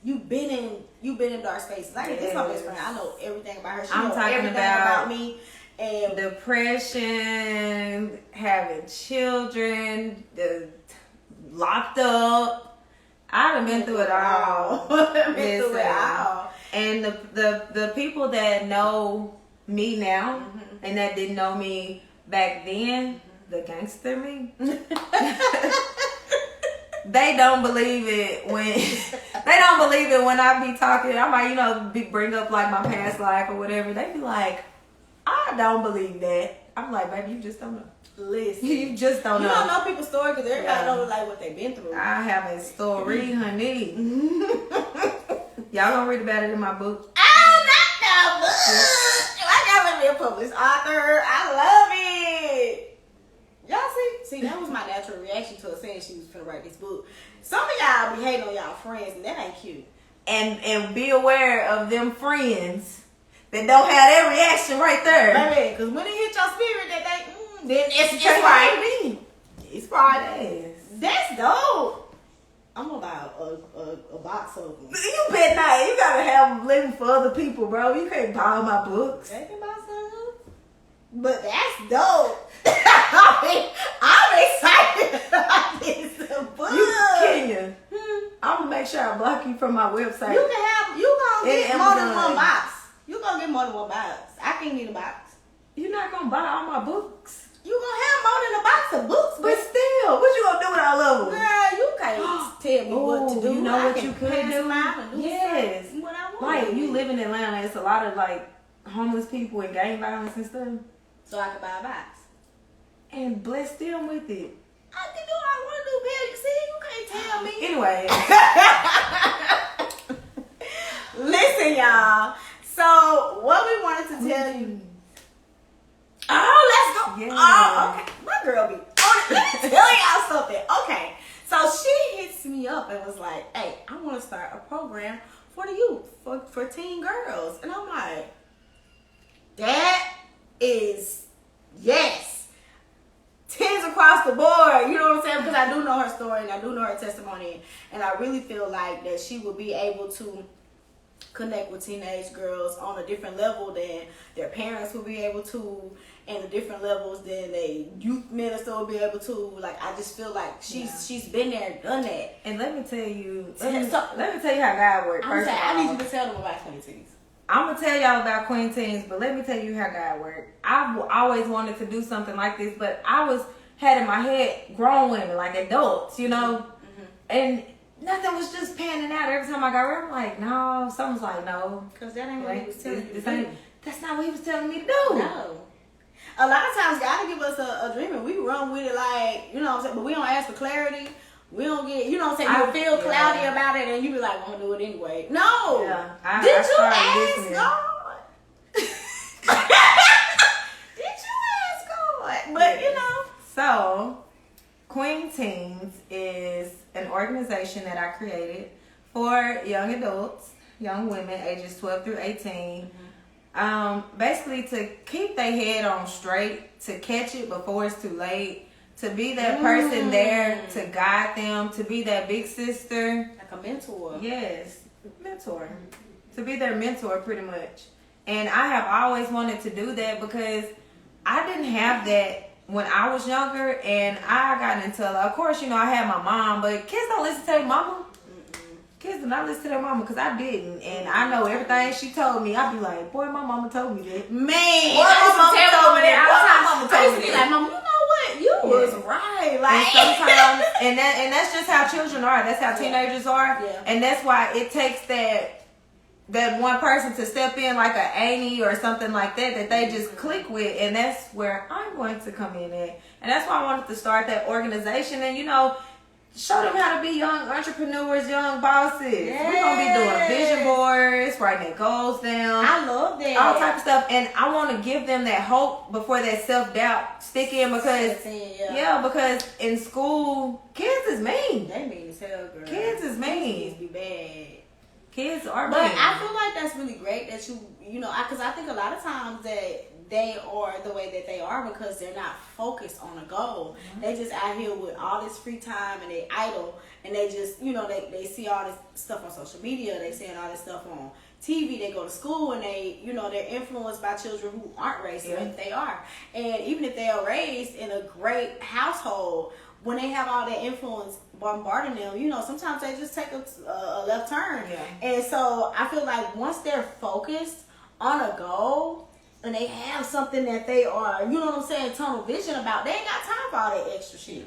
You've been in dark spaces. Like this, my best friend. I know everything about her. She knows everything about me. And depression, having children, locked up. I done been through it all. Been through it all. And the people that know me now and that didn't know me back then, the gangster me, they don't believe it when I be talking. I might bring up like my past life or whatever. They be like, I don't believe that. I'm like, baby, you just don't know. Listen, you just don't know. You don't know people's story because everybody knows like what they've been through. I have a story, honey. Y'all gonna read about it in my book? Oh, not the book. I gotta be a published author. I love it. Y'all see, that was my natural reaction to her saying she was finna write this book. Some of y'all be hating on y'all friends, and that ain't cute. And be aware of them friends that don't have that reaction right there. Baby, because when it hit your spirit that then it's right. It's Fridays. That's dope. I'm gonna buy a box of them. You bet not. You gotta have them living for other people, bro. You can't buy all my books. They can buy some. But that's dope. I'm excited about this book. Kenya, I'm gonna make sure I block you from my website. You gonna get more than one box. You gonna get more than one box. I can't get a box. You're not gonna buy all my books. You gonna have more than a box of books, but still, what you gonna do with all of them? Girl, you can't tell me what to do. You know what you could do? Yes. What I want. Like, you live in Atlanta, it's a lot of like homeless people and gang violence and stuff. So I can buy a box. And bless them with it. I can do what I want to do, baby. See, you can't tell me. Anyway. Listen, y'all. So, what we wanted to tell you. Oh, let's go. Yeah. Oh, okay. My girl be on it. Let me tell y'all something. Okay. So, she hits me up and was like, hey, I want to start a program for the youth, for teen girls. And I'm like, that is, yes. Tens across the board, you know what I'm saying? Because I do know her story and I do know her testimony. And I really feel like that she will be able to connect with teenage girls on a different level than their parents will be able to, and the different levels than a youth minister will be able to. Like, I just feel like she's been there, done that. And let me tell you, let me tell you how God works. I need you to tell them about Queen Teens. I'm gonna tell y'all about Queen Teens, but let me tell you how God works. I've always wanted to do something like this, but I had in my head grown women, like adults, you know, and nothing was just panning out. Every time I got around, I'm like, no. Someone's like, no, because that ain't what he was telling me to do. That's not what he was telling me to do. No. A lot of times, God will give us a dream and we run with it, like, you know what I'm saying, but we don't ask for clarity. We don't get, you know what I'm saying, you feel cloudy about it and you be like, I'm going to do it anyway. No. Yeah, Did you ask God? Did you ask God? But, you know. So, Queen Teens is an organization that I created for young adults, young women, ages 12 through 18. Basically to keep their head on straight, to catch it before it's too late. To be that person there to guide them, to be that big sister. Like a mentor. Yes, mentor. To be their mentor, pretty much. And I have always wanted to do that because I didn't have that when I was younger. And I got into, of course, you know, I had my mom, but kids don't listen to their mama. Kids do not listen to their mama, because I didn't. And I know everything she told me. I'd be like, boy, my mama told me that. Man, boy, my mama told me that. I used to be like, Mama, you know what? You was right. Like, and sometimes, and that's just how children are. That's how teenagers are. Yeah. And that's why it takes that one person to step in, like an Annie or something like that they just click with. And that's where I'm going to come in at. And that's why I wanted to start that organization. And, you know, show them how to be young entrepreneurs, young bosses. Yes. We're going to be doing vision boards, writing their goals down. I love that. All type of stuff. And I want to give them that hope before that self-doubt stick in, because, because in school, kids is mean. They mean as hell, girl. Kids is mean. Kids be bad. Kids are mean. But I feel like that's really great that you know, because I think a lot of times that they are the way that they are because they're not focused on a goal. Mm-hmm. They just out here with all this free time and they idle, and they just, you know, they see all this stuff on social media, they seeing all this stuff on TV, they go to school, and they, you know, they're influenced by children who aren't raised the way that they are. And even if they are raised in a great household, when they have all that influence bombarding them, you know, sometimes they just take a left turn. Yeah. And so I feel like once they're focused on a goal and they have something that they are, you know what I'm saying, tunnel vision about, they ain't got time for all that extra shit.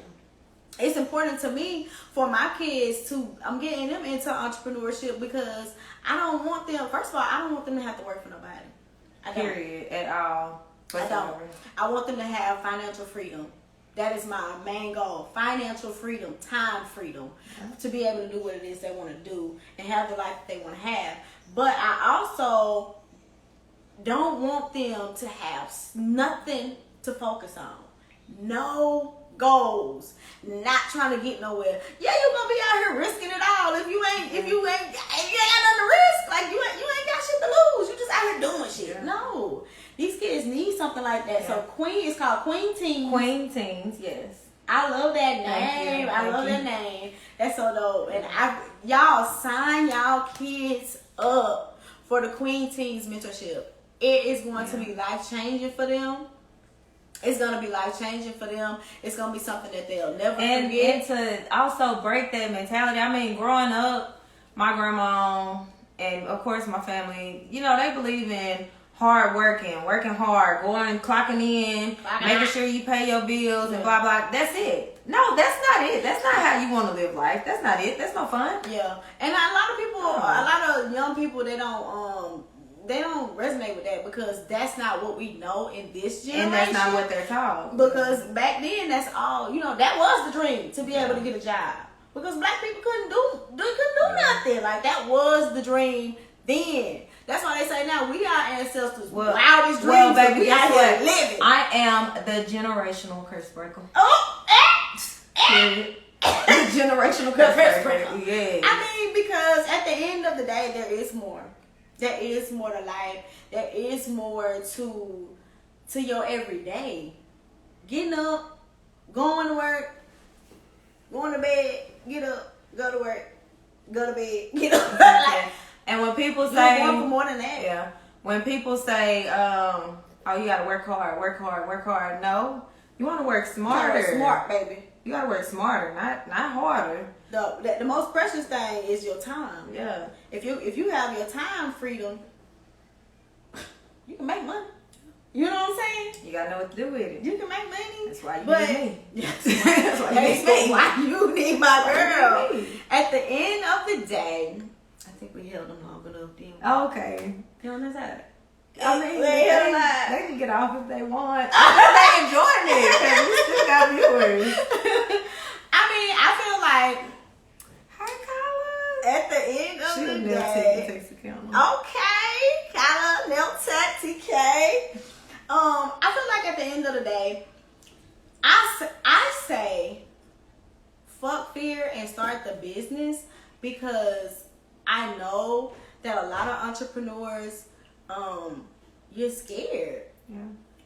It's important to me for my kids to, I'm getting them into entrepreneurship because I don't want them, first of all, I don't want them to have to work for nobody. Period. At all. I don't. I want them to have financial freedom. That is my main goal. Financial freedom, time freedom, to be able to do what it is they want to do and have the life that they want to have. But I also don't want them to have nothing to focus on. No goals. Not trying to get nowhere. Yeah, you're gonna be out here risking it all if you ain't got nothing to risk. Like you ain't got shit to lose. You just out here doing shit. Yeah. No. These kids need something like that. Yeah. So Queen is called Queen Teens. Queen Teens, yes. I love that name. I love that name. That's so dope. And y'all sign y'all kids up for the Queen Teens mentorship. It is going to be life changing for them. It's going to be life changing for them. It's going to be something that they'll never forget. And to also break that mentality. I mean, growing up, my grandma and of course my family, you know, they believe in hard working hard, going, clocking in, making sure you pay your bills and blah, blah. That's it. No, that's not it. That's not how you want to live life. That's not it. That's no fun. Yeah. And a lot of people, a lot of young people, they don't resonate with that because that's not what we know in this generation. And that's not what they're taught. Because back then, that's all, you know, that was the dream, to be able to get a job. Because black people couldn't do nothing. Like, that was the dream then. That's why they say now we are ancestors' wildest dreams. Well, baby, we out here living. I am the generational curse breaker. The generational curse breaker. Yeah. I mean, because at the end of the day, there is more. There is more to life. There is more to your everyday. Getting up, going to work, going to bed, get up, go to work, go to bed, get up. Like, and when people say, you want for more than that. Yeah. When people say, oh, you gotta work hard. No, you want to work smarter. You gotta work smart, baby. You gotta work smarter, not harder. The most precious thing is your time. Yeah. If you have your time freedom, you can make money. You know what I'm saying? You gotta know what to do with it. You can make money. That's why you need me. Yes. That's why you need my girl. At the end of the day, I think we held them long enough, didn't we? Okay. You on this side? I mean, they can get off if they want. They enjoying it because we still got viewers. I mean, I feel like, hi, Kyla. At the end of she the day, takes account. Okay, Kyla, nail tech, TK. I feel like at the end of the day, I say, fuck fear and start the business because I know that a lot of entrepreneurs, you're scared. Yeah.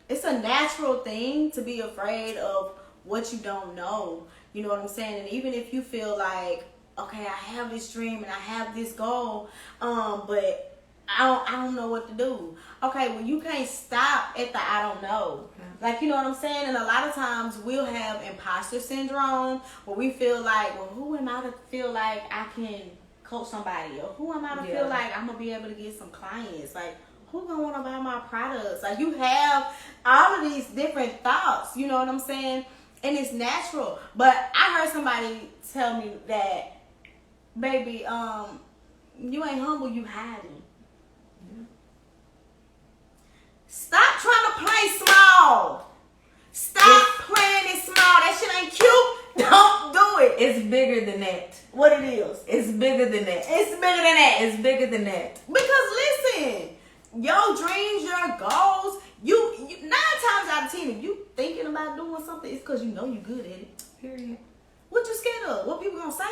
It's a natural thing to be afraid of what you don't know. You know what I'm saying? And even if you feel like, okay, I have this dream and I have this goal, but I don't know what to do. Okay, well, you can't stop at the I don't know. Like, you know what I'm saying? And a lot of times we'll have imposter syndrome where we feel like, well, who am I to feel like I can coach somebody? Or who am I to feel like I'm going to be able to get some clients? Like, who going to want to buy my products? Like, you have all of these different thoughts, you know what I'm saying? And it's natural. But I heard somebody tell me that, baby, you ain't humble, you hiding. Stop trying to play small. Stop playing it small. That shit ain't cute. Don't do it. It's bigger than that. What it is. It's bigger than that. It's bigger than that. It's bigger than that. Because listen, your dreams, your goals, you 9 times out of 10, if you thinking about doing something, it's because you know you good at it. Period. What you scared of? What people gonna say?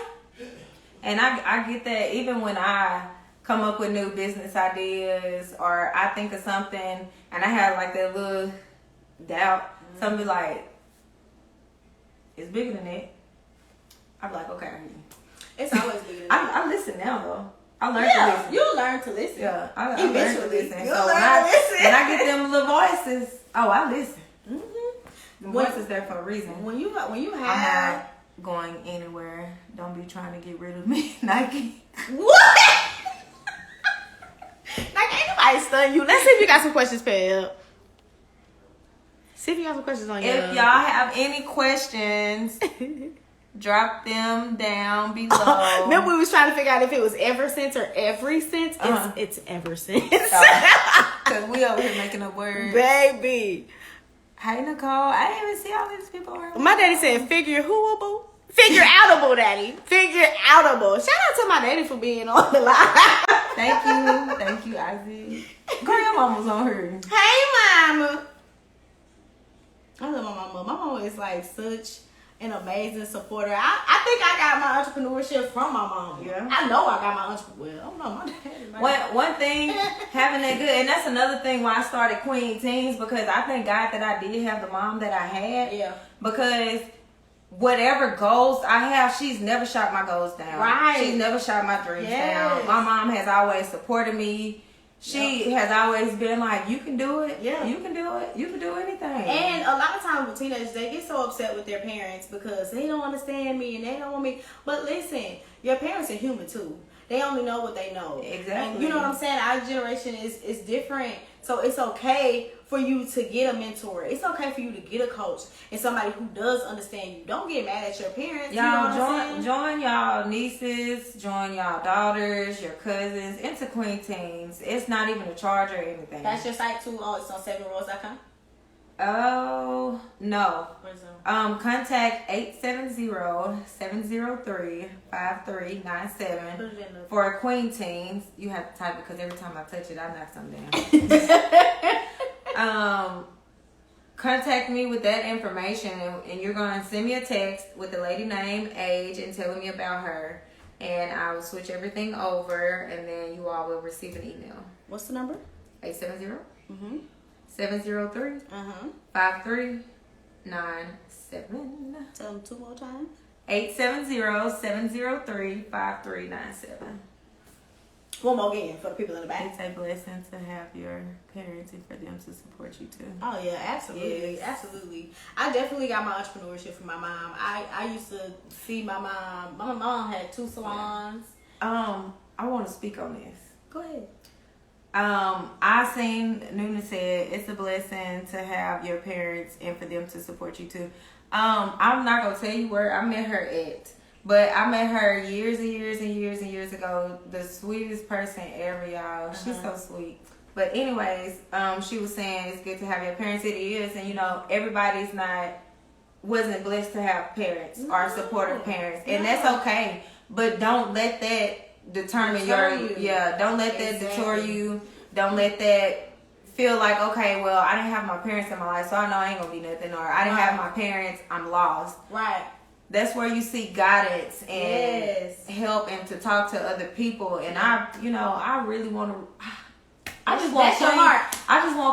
And I get that even when I come up with new business ideas or I think of something and I have like that little doubt, something like, it's bigger than that. I'm like, okay, I hear you. It's always bigger than that. I listen now though. I learned to listen. You learn to listen. Yeah, I learned to listen. You'll So learn to listen. when I get them little voices, I listen. Mm-hmm. The voice is there for a reason. When you have I'm not going anywhere. Don't be trying to get rid of me, Nike. What? Like, ain't nobody stun you. Let's see if you got some questions, Pam. See if you got some questions on your... If y'all have any questions, drop them down below. Remember we was trying to figure out if it was ever since or every since? It's ever since. Because we over here making up words. Baby. Hey, Nicole. I didn't even see all these people around. My daddy said figure whoable. Figure outable, daddy. Figure outable. Shout out to my daddy for being on the line. Thank you, Isaac. Girl, your mama's on her. Hey, mama. I love my mama. My mama is like such an amazing supporter. I think I got my entrepreneurship from my mom. Yeah. I know I got my entrepreneurship. Well, I don't know. My daddy. One thing, having that good, and that's another thing why I started Queen Teens, because I thank God that I did have the mom that I had. Yeah. Because whatever goals I have, she's never shot my goals down. Right. She's never shot my dreams down. My mom has always supported me. She has always been like, you can do it. Yeah. You can do it. You can do anything. And a lot of times with teenagers, they get so upset with their parents because they don't understand me and they don't want me. But listen, your parents are human too. They only know what they know. Exactly. And you know what I'm saying? Our generation is different. So it's okay for you to get a mentor. It's okay for you to get a coach and somebody who does understand you. Don't get mad at your parents. Y'all, you know what I'm saying? join y'all nieces, join y'all daughters, your cousins into Queen Teens. It's not even a charge or anything. That's your site too? Oh, it's on CevinRose.com? Oh, no. What is it? Contact 870-703-5397 for Queen Teens. You have to type it because every time I touch it, I knock something down. Contact me with that information, and you're going to send me a text with the lady name, age, and telling me about her. And I will switch everything over, and then you all will receive an email. What's the number? 870 Mm-hmm. 703 5397. Tell them 2 more times. 870-703-5397. One more again for the people in the back. It's a blessing to have your parents and for them to support you too. Oh yeah, absolutely, Yes. absolutely. I definitely got my entrepreneurship from my mom. I used to see my mom. My mom had 2 salons. I want to speak on this. Go ahead. I seen Nuna said it's a blessing to have your parents and for them to support you too. I'm not gonna tell you where I met her at, but I met her years and years and years and years ago. The sweetest person ever, y'all. She's so sweet. But anyways, she was saying it's good to have your parents. It is, and you know everybody's wasn't blessed to have parents or supportive parents, and that's okay. But don't let that determine don't let that deter you. Don't let that feel like, okay, well, I didn't have my parents in my life, so I know I ain't gonna be nothing, or I didn't have my parents, I'm lost. Right. That's where you seek guidance and help and to talk to other people. And I really want to. I just want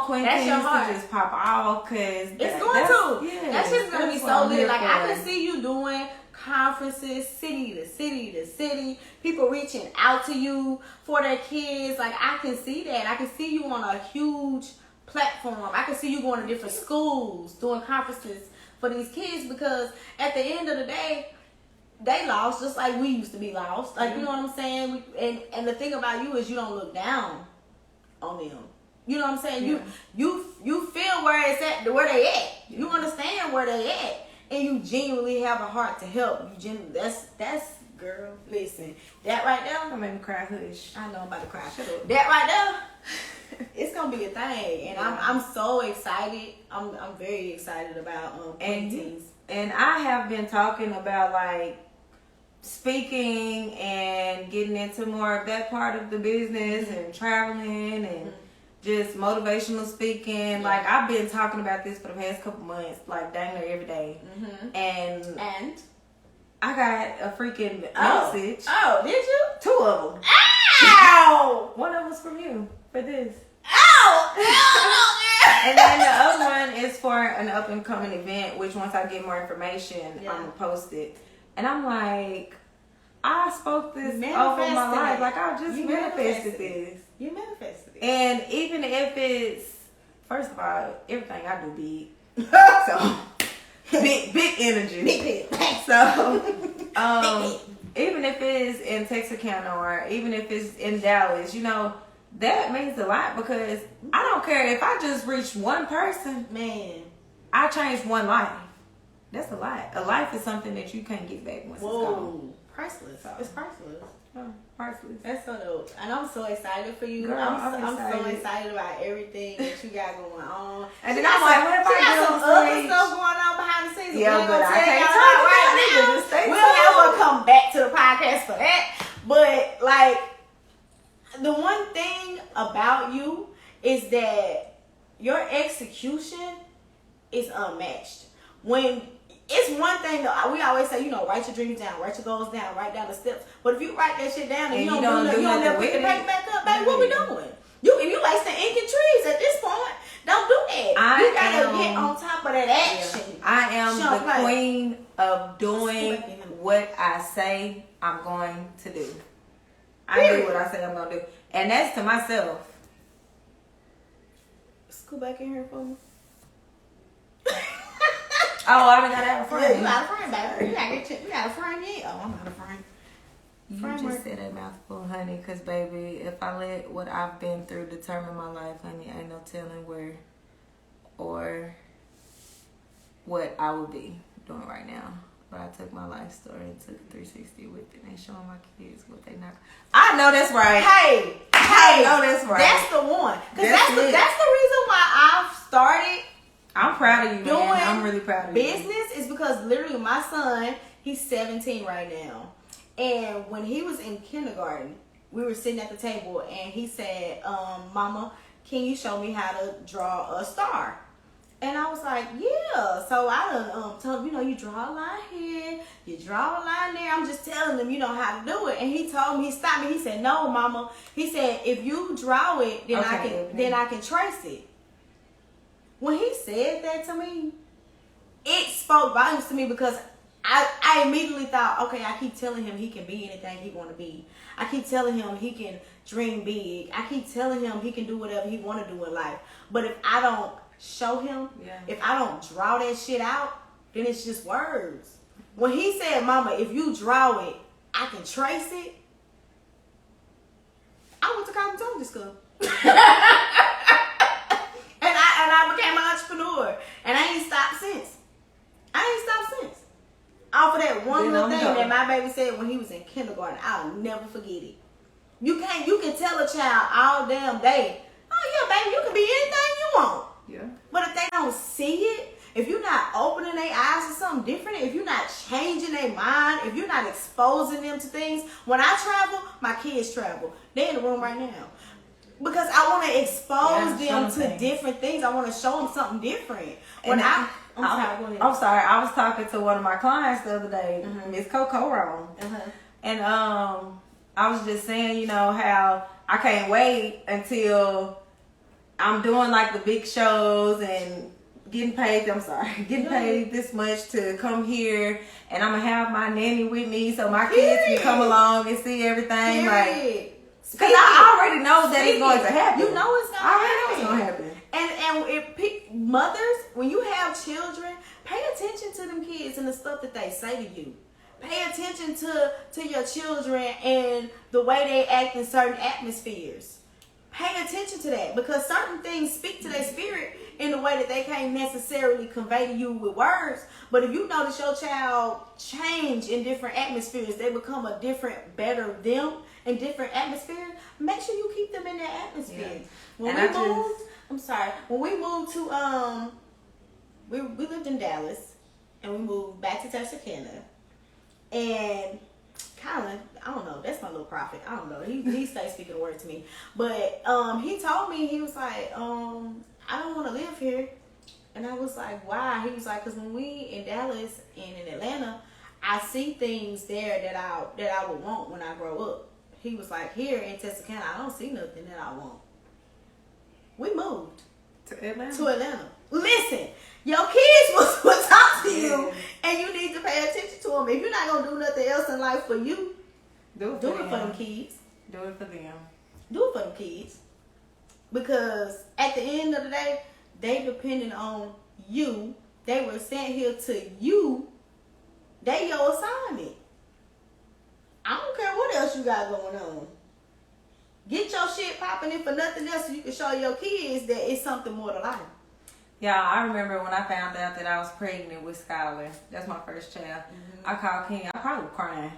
Queen Teens to just pop off because it's going to. That shit's gonna be so lit. Like I can see you doing conferences, city to city to city, people reaching out to you for their kids. Like I can see that. I can see you on a huge platform. I can see you going to different schools, doing conferences for these kids, because at the end of the day, they lost just like we used to be lost. Like, you know what I'm saying? And the thing about you is you don't look down on them. You know what I'm saying? Yeah. You feel where it's at, where they at. You understand where they at, and you genuinely have a heart to help. That's girl. Listen, that right there. Don't make me cry. Hush. I know I'm about to cry. Shut up. That right there. It's gonna be a thing, and I'm so excited. I'm very excited about paintings. And I have been talking about like speaking and getting into more of that part of the business and traveling and just motivational speaking. Yeah. Like I've been talking about this for the past couple months, like dang near every day. And I got a freaking message. Oh, did you? 2 of them. Ow! One of them was from you for this. Ow! And then the other one is for an up and coming event, which once I get more information, I'm gonna post it. And I'm like, I spoke this over my life. Like I just manifested this. You manifested it. And even if it's, first of all, everything I do big. So big energy. Big. So even if it's in Texarkana or even if it's in Dallas, you know, that means a lot because I don't care if I just reach one person. Man, I changed one life. That's a lot. A life is something that you can't get back once it's gone. Priceless. It's priceless. Oh, priceless. That's so dope. And I'm so excited for you. Girl, I'm so excited about everything that you got going on. And then I'm like, what if I got get some on other stage? stuff going on behind the scenes. Yeah, but I can't y'all talk right about it. now. Just stay We'll tuned. never come back to the podcast for that. But like, the one thing about you is that your execution is unmatched. When it's one thing that we always say, you know, write your dreams down, write your goals down, write down the steps. But if you write that shit down and you don't never pick the paper back up, baby, what we doing? If you like some ink and trees at this point, don't do that. You gotta get on top of that action. Yeah. I am the queen of doing what I say I'm going to do. I do what I say I'm gonna do, and that's to myself. Scoot back in here for me. Oh, I gotta have a friend. Yeah, you got a friend, baby. You got a friend, yeah. Oh, I'm not a friend. You just said a mouthful, honey, because, baby, if I let what I've been through determine my life, honey, ain't no telling where or what I would be doing right now. But I took my life story and took a 360 with it and showing my kids what they not. I know that's right. Hey, I know that's right. That's the one. Because that's the reason why I've started. I'm proud of you, man. I'm really proud of you. Business is because literally my son, he's 17 right now. And when he was in kindergarten, we were sitting at the table and he said, Mama, can you show me how to draw a star? And I was like, yeah. So I told him, you know, you draw a line here, you draw a line there. I'm just telling him, you know, how to do it. And he told me, he stopped me. He said, no, Mama. He said, if you draw it, then I can trace it. When he said that to me, it spoke volumes to me because I immediately thought, okay, I keep telling him he can be anything he want to be. I keep telling him he can dream big. I keep telling him he can do whatever he want to do in life. But if I don't show him, if I don't draw that shit out, then it's just words. When he said, Mama, if you draw it, I can trace it. I went to cosmetology school. And I became an entrepreneur. And I ain't stopped since. Off of that one little thing that my baby said when he was in kindergarten, I'll never forget it. You can tell a child all damn day, oh yeah, baby, you can be anything you want. Yeah. But if they don't see it, if you're not opening their eyes to something different, if you're not changing their mind, if you're not exposing them to things, when I travel, my kids travel. They're in the room right now. Because I want to expose them to different things. I want to show them something different. I'm sorry. I was talking to one of my clients the other day, Miss Coco Roan. And I was just saying, you know, how I can't wait until I'm doing like the big shows and getting paid this much to come here, and I'm gonna have my nanny with me so my kids can come along and see everything. Like, because I already know that it's going to happen. You know it's going to happen. I already know it's going to happen. And mothers, when you have children, pay attention to them kids and the stuff that they say to you. Pay attention to your children and the way they act in certain atmospheres. Pay attention to that, because certain things speak to their spirit in a way that they can't necessarily convey to you with words. But if you notice your child change in different atmospheres, they become a different, better them in different atmospheres, make sure you keep them in that atmosphere. Yeah. When we moved to we lived in Dallas and we moved back to Texarkana, and Colin, I don't know, that's my little prophet. I don't know. He stays speaking a word to me. But he told me, he was like, I don't want to live here. And I was like, why? He was like, because when we in Dallas and in Atlanta, I see things there that I would want when I grow up. He was like, here in Texarkana, I don't see nothing that I want. We moved to Atlanta. Listen, your kids will talk to you, and you need to pay attention to them. If you're not gonna do nothing else in life for you, do it for them kids. Do it for them. Do it for them kids. Because at the end of the day, they depending on you. They were sent here to you. They your assignment. I don't care what else you got going on. Get your shit popping in for nothing else, so you can show your kids that it's something more to life. Yeah, I remember when I found out that I was pregnant with Skylar. That's my first child. Mm-hmm. I called Kenya. I probably was crying.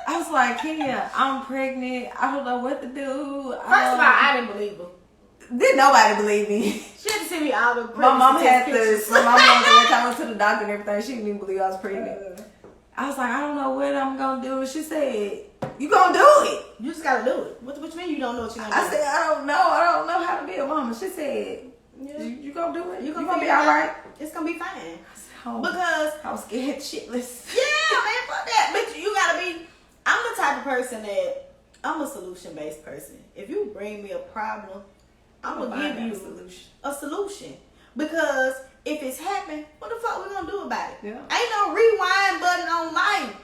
I was like, Kenya, I'm pregnant. I don't know what to do. First of all, I didn't believe her. Didn't nobody believe me. She had to send me all the pregnancy My mom had pictures. to. My mom went to the doctor and everything. She didn't even believe I was pregnant. I was like, I don't know what I'm gonna do. She said, you gonna do it. You just gotta do it. What you mean you don't know what you're gonna do? I said, I don't know how to be a mama. She said, you gonna do it? You gonna be all right? It's gonna be fine. Oh, because I was scared shitless. Yeah, man, fuck that. But you gotta be. I'm the type of person that I'm a solution-based person. If you bring me a problem, I'm gonna give you a solution. Because if it's happened, what the fuck we gonna do about it? Yeah. Ain't no rewind button on life.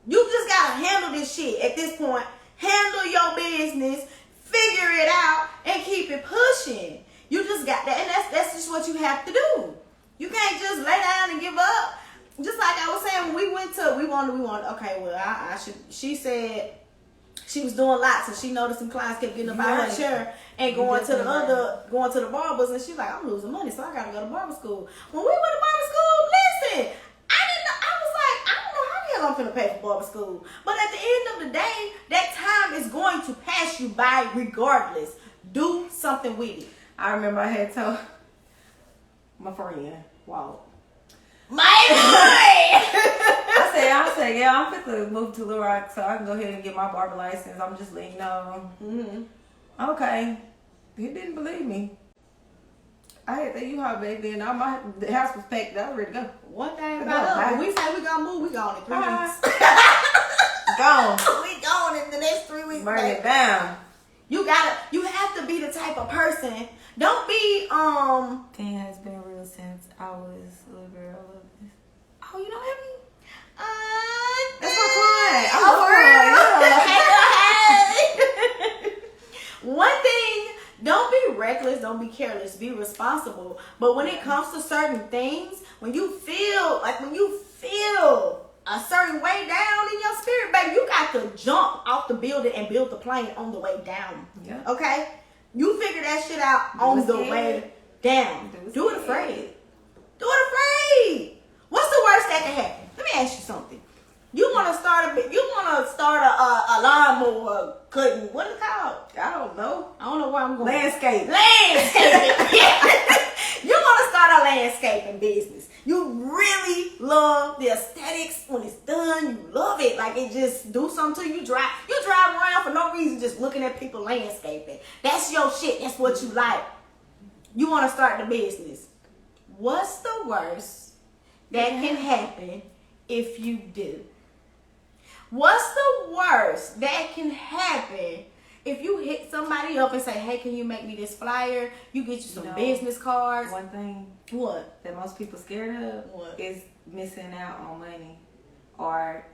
You just gotta handle this shit at this point. Handle your business, figure it out, and keep it pushing. You just got that, and that's just what you have to do. You can't just lay down and give up. Just like I was saying, when we wanted. Okay, well, she said she was doing lots, and she noticed some clients kept getting up out of her chair and going to the barbers, and she's like, I'm losing money, so I gotta go to barber school. When we went to barber school, listen, I didn't know. I was like, I don't know how the hell I'm finna pay for barber school. But at the end of the day, that time is going to pass you by regardless. Do something with it. I remember I had told my friend, wow. My boy! I said, yeah, I'm fit to move to Little Rock so I can go ahead and get my barber license. I'm just letting you know. Mm-hmm. Okay. He didn't believe me. I had that U-Haul back then. The house was packed. I was ready to go. One thing about us, when we say we gonna move, we gone in 3 weeks. Gone. We gone in the next 3 weeks. Burn it down. You have to be the type of person. Don't be Kenya has been real since I was a little girl. I love this. Oh, you don't have me? That's my client. One thing, don't be reckless, don't be careless, be responsible. But when it comes to certain things, when you feel a certain way down in your spirit, baby, you got to jump off the building and build the plane on the way down. Yeah. Okay? You figure that shit out on the way down. Do it afraid. Do it afraid. What's the worst that can happen? Let me ask you something. You want to start a lawnmower cutting? What is it called? I don't know. I don't know where I'm going. Landscaping. You want to start a landscaping business. You really love the aesthetics when it's done. You love it. Like it just do something to you. You drive around for no reason just looking at people landscaping. That's your shit. That's what you like. You want to start the business. What's the worst that can happen if you do? What's the worst that can happen if you hit somebody up and say, hey, can you make me this flyer? You get you some business cards. One thing that most people scared of is missing out on money.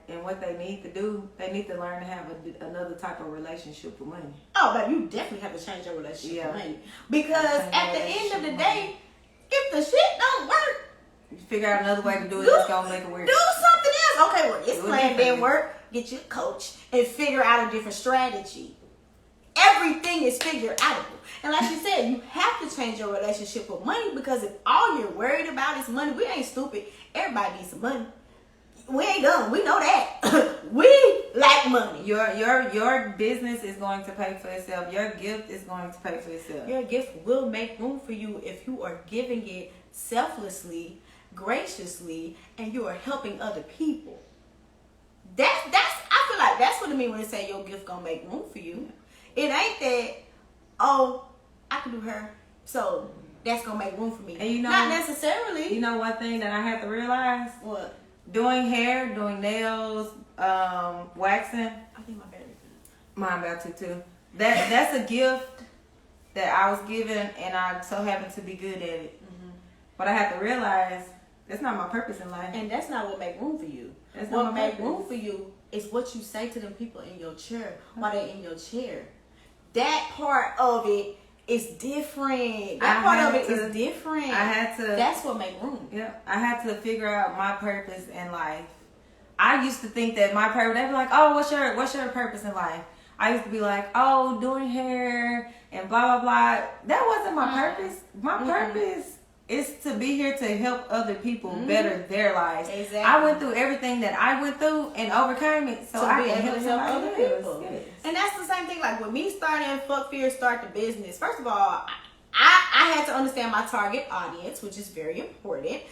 And what they need to do, they need to learn to have another type of relationship with money. Oh, baby, you definitely have to change your relationship with money. Because at the end of the day, if the shit don't work, figure out another way to do it that's gonna make it work. Do something else. Okay, well, this plan didn't work. Get you a coach and figure out a different strategy. Everything is figure outable. And like you said, you have to change your relationship with money, because if all you're worried about is money, we ain't stupid. Everybody needs some money. We ain't dumb. We know that. We like money. Your business is going to pay for itself. Your gift is going to pay for itself. Your gift will make room for you if you are giving it selflessly, graciously, and you are helping other people. That's I feel like that's what it mean when they say your gift gonna make room for you. It ain't that, oh, I can do her, so that's gonna make room for me. And not necessarily. You know one thing that I had to realize? What? Doing hair, doing nails, waxing. I think my battery's good. Mine about to too. That's a gift that I was given, and I so happen to be good at it. Mm-hmm. But I have to realize that's not my purpose in life. And that's not what make room for you. That's what make room for you is what you say to them people in your chair while they're in your chair. That part of it is different. That part of it is different. I had to. That's what make room. Yeah, I had to figure out my purpose in life. I used to think that my purpose. They'd be like, "Oh, what's your purpose in life?" I used to be like, "Oh, doing hair and blah blah blah." That wasn't my purpose. My purpose is to be here to help other people better their lives. Exactly. I went through everything that I went through and overcame it, so I can help other people. Yes. And that's the same thing. Like with me starting Fuck Fear, Start the Business. First of all, I had to understand my target audience, which is very important.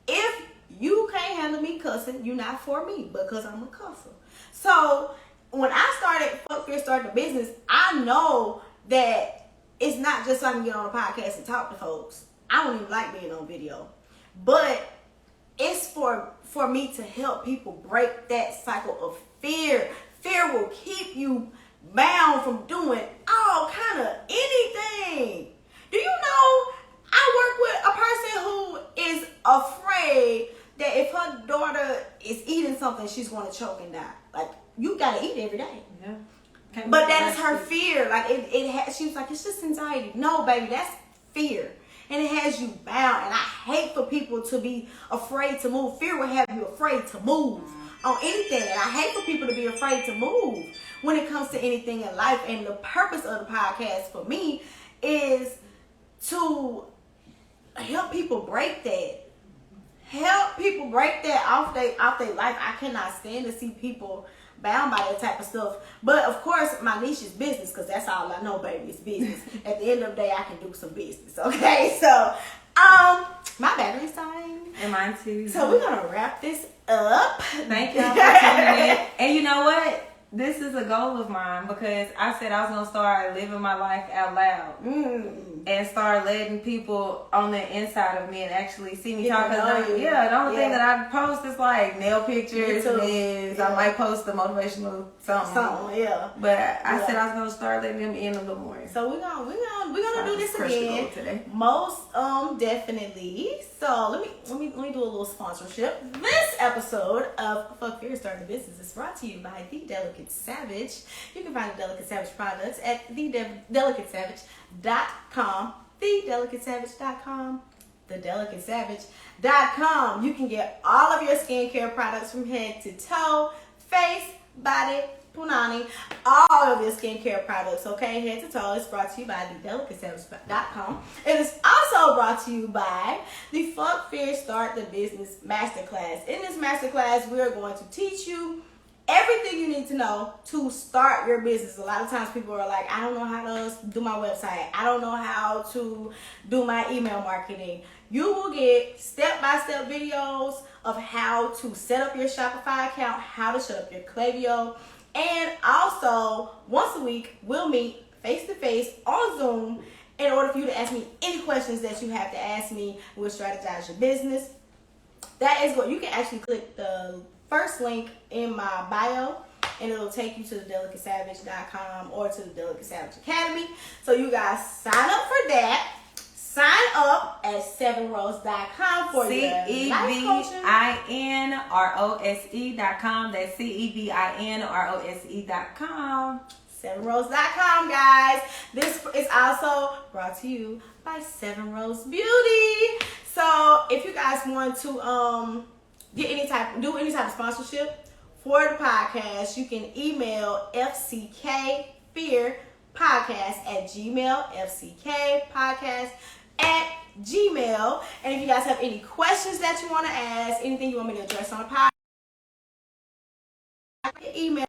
If you can't handle me cussing, you're not for me, because I'm a cusser. So when I started Fuck Fear, Start the Business, I know that it's not just so I can get on a podcast and talk to folks. I don't even like being on video, but it's for me to help people break that cycle of fear. Fear will keep you bound from doing all kind of anything. Do you know I work with a person who is afraid that if her daughter is eating something, she's going to choke and die. Like, you gotta eat every day. Yeah. But that is her fear. Like she was like, it's just anxiety. No, baby, that's fear. And it has you bound. And I hate for people to be afraid to move. Fear will have you afraid to move on anything. And I hate for people to be afraid to move when it comes to anything in life. And the purpose of the podcast for me is to help people break that. Help people break that off their life. I cannot stand to see people bound by that type of stuff. But of course, my niche is business, because that's all I know, baby, is business. At the end of the day, I can do some business. Okay, so my battery's dying. And mine too. So we're gonna wrap this up. Thank y'all for tuning in. And you know what? This is a goal of mine, because I said I was gonna start living my life out loud and start letting people on the inside of me and actually see me talk. The only thing that I post is like nail pictures, and I might post a motivational something. But I said I was gonna start letting them in a little more. So we're gonna do this again today. Most definitely. So let me do a little sponsorship. This episode of Fuck Fear, Start the Business is brought to you by The Delicate Savage. You can find the Delicate Savage products at thedelicatesavage.com. thedelicatesavage.com. thedelicatesavage.com. You can get all of your skincare products from head to toe, face, body, punani, all of your skincare products, okay, head to toe. It's brought to you by thedelicatesavage.com. It is also brought to you by the Fuck Fear Start the Business Masterclass. In this masterclass, we are going to teach you everything you need to know to start your business. A lot of times people are like, I don't know how to do my website. I don't know how to do my email marketing. You will get step-by-step videos of how to set up your Shopify account, how to set up your Klaviyo, and also once a week we'll meet face-to-face on Zoom in order for you to ask me any questions that you have to ask me. We'll strategize your business. That is what you can actually click the first link in my bio, and it'll take you to thedelicatesavage.com or to the Delicate Savage Academy. So you guys sign up for that. Sign up at CevinRose.com for your life coaching. CevinRose.com. That's CevinRose.com. CevinRose.com, guys. This is also brought to you by Cevin Rose Beauty. So if you guys want to do any type of sponsorship for the podcast, you can email fckfearpodcast@gmail, fckpodcast@gmail. And if you guys have any questions that you want to ask, anything you want me to address on the podcast, email